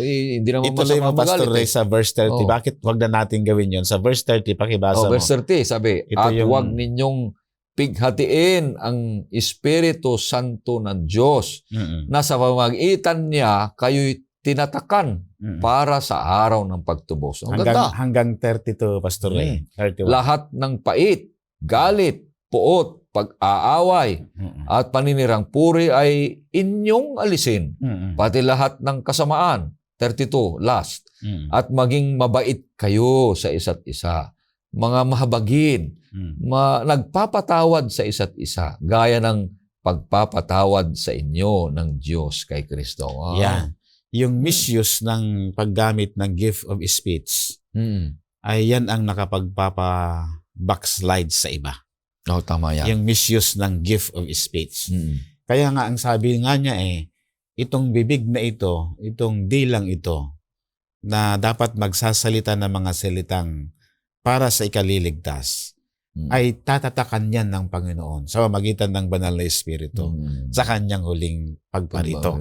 hindi naman masama magalit. Pastor Ray, sa verse 30, bakit wag na natin gawin yun? Sa verse 30, pakibasa mo. Verse 30, sabi, at wag ninyong pighatiin ang Espiritu Santo ng Diyos na sa pamamagitan niya kayo'y tinatakan para sa araw ng pagtubos. Ang ganda. Hanggang 32, Pastor Ray. 31. Lahat ng pait, galit, puot, pag-aaway at paninirang puri ay inyong alisin. Pati lahat ng kasamaan. 32, last. At maging mabait kayo sa isa't isa. Mga mahabagin. Nagpapatawad sa isa't isa. Gaya ng pagpapatawad sa inyo ng Diyos kay Kristo. Yan. Yung misuse ng paggamit ng gift of speech ay yan ang nakapagpapa-backslide sa iba. Tama yan. Yung misuse ng gift of speech. Kaya nga ang sabi nga niya itong bibig na ito, itong dilang ito, na dapat magsasalita ng mga salitang para sa ikaliligtas, ay tatatakan yan ng Panginoon sa pamamagitan ng banal na Espiritu sa kanyang huling pagparito.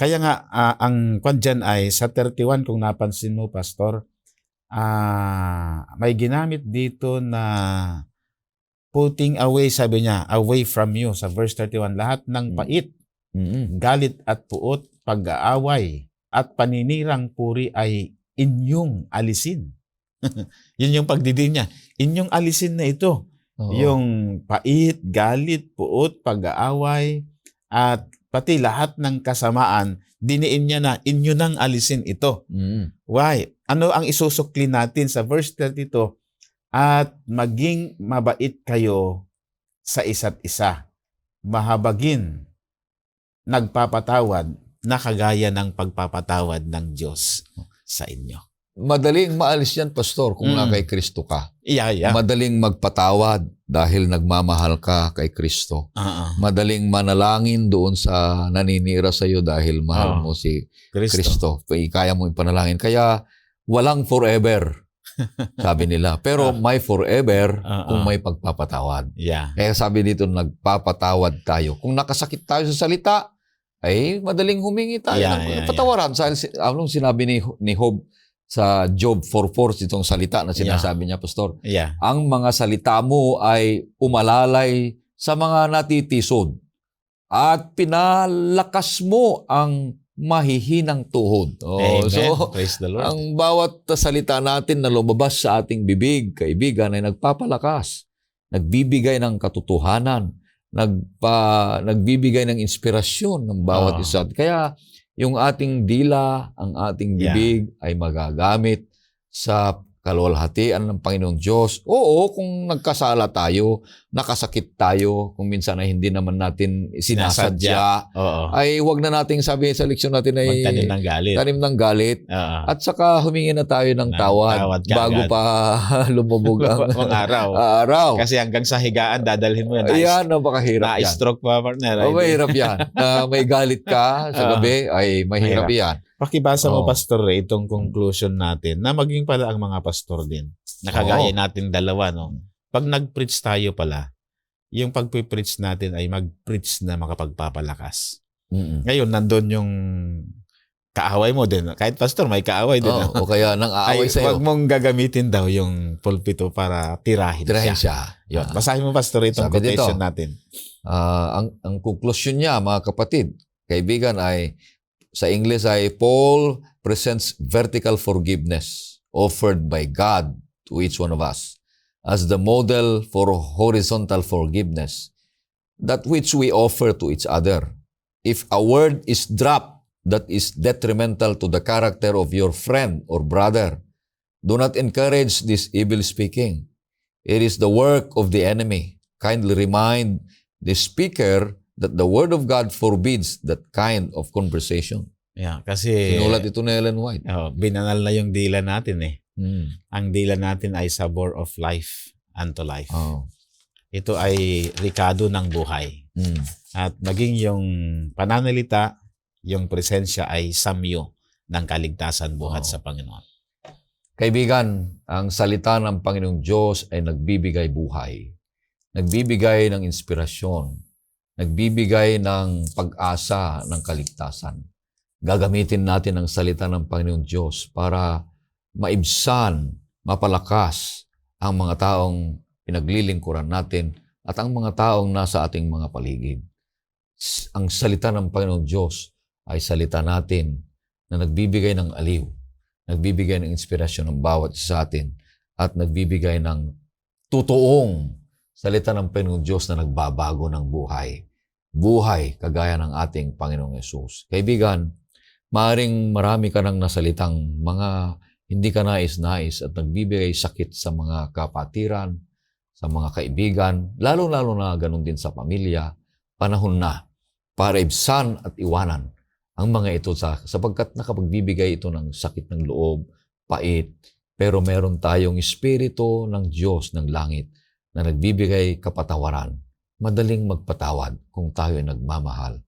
Kaya nga, ang kwan dyan ay sa 31, kung napansin mo, Pastor, may ginamit dito na putting away, sabi niya, away from you, sa verse 31, lahat ng pait, galit at puot, pag-aaway, at paninirang puri ay inyong alisin. Yun yung pagdidin niya. Inyong alisin na ito. Yung pait, galit, puot, pag-aaway, at pati lahat ng kasamaan, diniin niya na inyo nang alisin ito. Mm. Why? Ano ang isusukli natin sa verse 32? At maging mabait kayo sa isa't isa. Mahabagin, nagpapatawad, na kagaya ng pagpapatawad ng Diyos sa inyo. Madaling maalis yan, Pastor, kung na kay Kristo ka. Yeah. Madaling magpatawad dahil nagmamahal ka kay Kristo. Madaling manalangin doon sa naninira sa iyo dahil mahal mo si Kristo. Kaya mo ipanalangin. Kaya walang forever, sabi nila. Pero may forever kung may pagpapatawad. Yeah. Kaya sabi dito, nagpapatawad tayo. Kung nakasakit tayo sa salita, ay madaling humingi tayo ng patawaran. Anong sinabi ni Job sa Job 4:4, itong salita na sinasabi niya, Pastor? Yeah. Ang mga salita mo ay umalalay sa mga natitisod at pinalakas mo ang mahihinang tuhod. Amen. So, praise the Lord. ang bawat salita natin na lumabas sa ating bibig, kaibigan, ay nagpapalakas, nagbibigay ng katotohanan, nagbibigay ng inspirasyon ng bawat isa. Kaya yung ating dila, ang ating bibig ay magagamit sa kaluwalhatian ng Panginoong Diyos. Oo, kung nagkasala tayo, nakasakit tayo, kung minsan ay hindi naman natin sinasadya, ay wag na nating sabihin sa leksyon natin ay magtanim ng galit. tanim ng galit. At saka humingi na tayo ng tawad bago pa lumubog ang araw. Kasi hanggang sa higaan, dadalhin mo yan. Ayan, napakahirap yan. Na-stroke pa, partner. Mahirap yan. May galit ka sa gabi, ay mahirap yan. Pakibasa mo, Pastor Ray, itong conclusion natin na maging pala ang mga pastor din. Nakagaya natin dalawa, no? Pag nag-preach tayo pala, yung pag-preach natin ay mag-preach na makapagpapalakas. Ngayon, nandun yung kaaway mo din. Kahit pastor, may kaaway din. O kaya nang aaway sa'yo. Huwag mong gagamitin daw yung pulpito para tirahin siya. Yun. Basahin mo, Pastor, itong quotation natin. Ang conclusion niya, mga kapatid, kaibigan, ay sa English ay Paul presents vertical forgiveness offered by God to each one of us as the model for horizontal forgiveness, that which we offer to each other. If a word is dropped that is detrimental to the character of your friend or brother, do not encourage this evil speaking. It is the work of the enemy. Kindly remind the speaker that the Word of God forbids that kind of conversation. Yeah, kasi sinulat ito ni Ellen White. Binanal na yung dila natin eh. Ang dila natin ay sabor of life unto life. Ito ay rikado ng buhay. At maging yung pananalita, yung presensya ay samyo ng kaligtasan buhat sa Panginoon. Kaibigan, ang salita ng Panginoong Diyos ay nagbibigay buhay. Nagbibigay ng inspirasyon. Nagbibigay ng pag-asa ng kaligtasan. Gagamitin natin ang salita ng Panginoong Diyos para maibsan, mapalakas ang mga taong pinaglilingkuran natin at ang mga taong nasa ating mga paligid. Ang salita ng Panginoong Diyos ay salita natin na nagbibigay ng aliw, nagbibigay ng inspirasyon ng bawat isa sa atin at nagbibigay ng totoong salita ng Panginoong Diyos na nagbabago ng buhay. Buhay kagaya ng ating Panginoong Yesus. Kaibigan, maaaring marami ka nang nasalitang mga hindi ka nais-nais at nagbibigay sakit sa mga kapatiran, sa mga kaibigan, lalo-lalo na ganun din sa pamilya. Panahon na para ibsan at iwanan ang mga ito sapagkat nakapagbibigay ito ng sakit ng loob, pait, pero meron tayong Espiritu ng Diyos ng langit na nagbibigay kapatawaran. Madaling magpatawad kung tayo ay nagmamahal.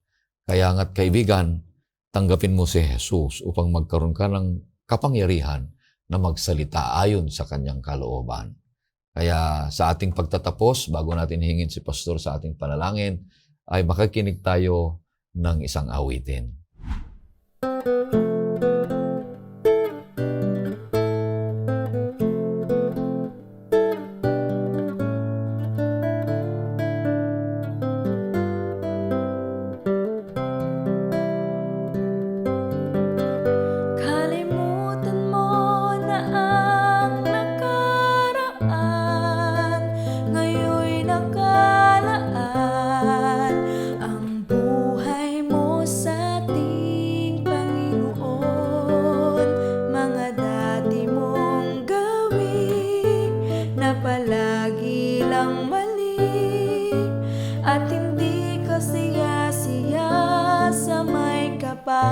Kaya nga't kaibigan, tanggapin mo si Jesus upang magkaroon ka ng kapangyarihan na magsalita ayon sa kanyang kalooban. Kaya sa ating pagtatapos, bago natin hingin si Pastor sa ating panalangin, ay makikinig tayo ng isang awitin. Ang buhay mo palagi lang mali at hindi ka siya-siya sa may kapal.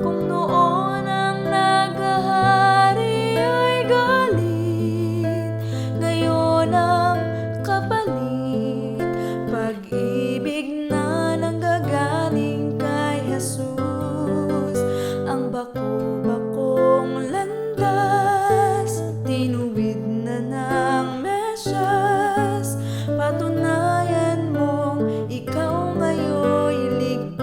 Kung noon ang naghahari ay galit, ngayon ang kapalit, pag-ibig na nanggagaling kay Jesus. Ang bako-bakong landas, tinuwid na ng Mesyas, patunayan mong ikaw ngayon'y ligtas.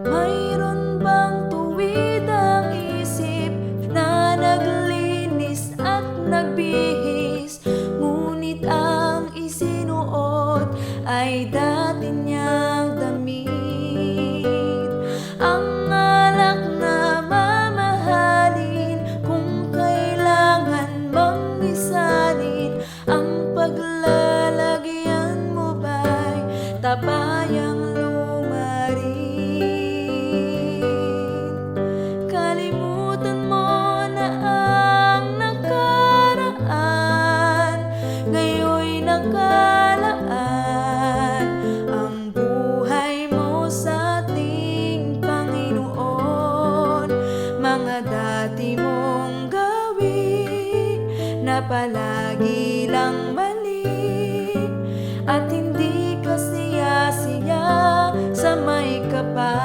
Mayroon bang tuwid ang isip na naglinis at nagbihis, ngunit ang isinuot ay dati niyang damit? Ang alak na mamahalin, kung kailangan mang isalin, ang paglalagyan mo ba'y tabayang lumarin? Kalimutan mo na ang nakaraan, ngayon'y nakalaan ang buhay mo sa ating Panginoon. Mga dati mong gawin na palagi lang mali at hindi ka siya-siya sa may kapal.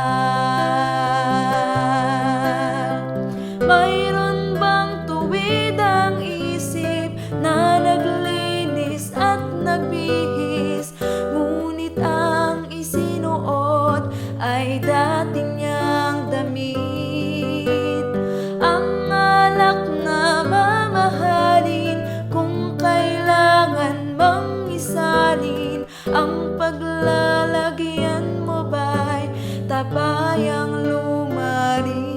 Mayroon bang tuwid ang isip na naglinis at nagbihis, ngunit ang isinuot ay dati niyang damit? Ang alak na mamahalin, kung kailangan mang isalin, ang paglalagyan mo ba'y tabayang lumarin?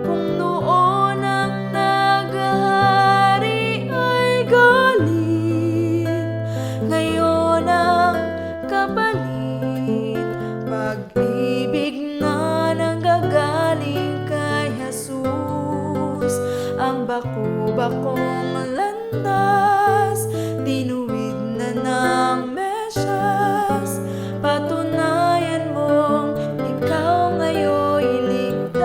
Kung noon ang naghahari ay galit, ngayon ang kapalit, pag-ibig na nanggagaling kay Jesus. Ang bako-bakong landas, tinuwid na ng Mesyas, patunayan mong ikaw ngayon'y ligtas.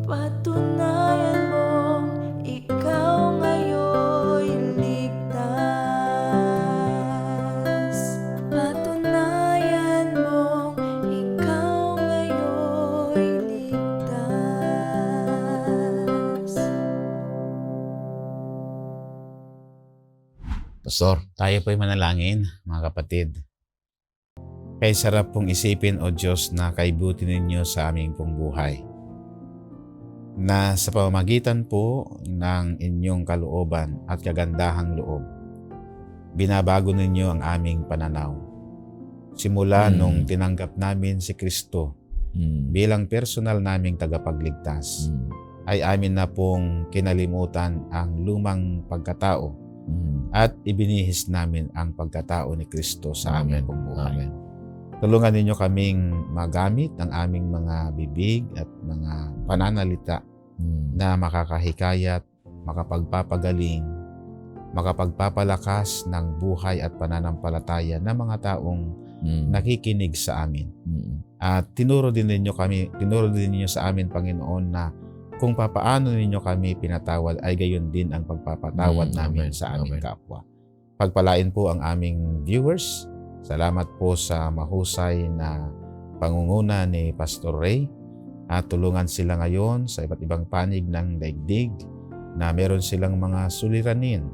Patunayan mong ikaw ngayon'y ligtas. Patunayan mong ikaw ngayon'y ligtas. Pastor. Tayo po'y manalangin, mga kapatid. Kay sarap pong isipin, O Diyos, na kaibuti ninyo sa aming pong buhay, na sa pamamagitan po ng inyong kalooban at kagandahang loob, binabago ninyo ang aming pananaw. Simula nung tinanggap namin si Kristo bilang personal naming tagapagligtas, ay amin na pong kinalimutan ang lumang pagkatao at ibinihis namin ang pagkatao ni Kristo sa aming pong buhay. Amen. Tulungan ninyo kaming magamit ang aming mga bibig at mga pananalita na makakahikayat, makapagpapagaling, makapagpapalakas ng buhay at pananampalataya ng mga taong nakikinig sa amin. At tinuro din ninyo sa amin, Panginoon, na kung papaano ninyo kami pinatawad ay gayon din ang pagpapatawad namin sa aming kapwa. Pagpalain po ang aming viewers. Salamat po sa mahusay na pangunguna ni Pastor Ray, at tulungan sila ngayon sa iba't ibang panig ng daigdig na meron silang mga suliranin.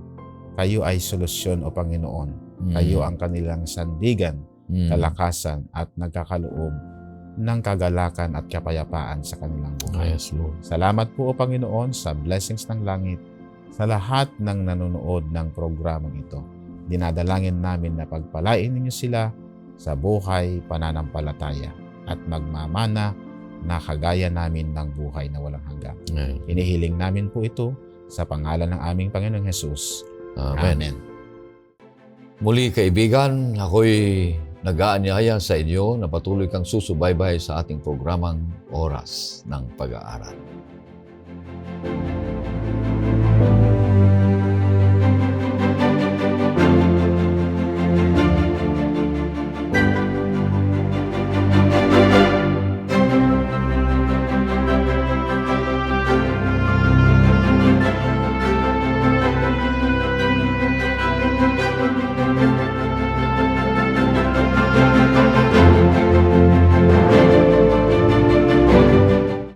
Kayo ay solusyon, O Panginoon. Kayo ang kanilang sandigan, kalakasan at nagkakaloob ng kagalakan at kapayapaan sa kanilang buhay. Yes, Lord. Salamat po, O Panginoon, sa blessings ng langit sa lahat ng nanonood ng programang ito. Dinadalangin namin na pagpalain ninyo sila sa buhay pananampalataya at magmamana na kagaya namin ng buhay na walang hanggan. Inihiling namin po ito sa pangalan ng aming Panginoong Hesus. Amen. Amen. Muli kaibigan, ako'y nag-aanyaya sa inyo na patuloy kang susubaybay sa ating programang Oras ng Pag-aaral.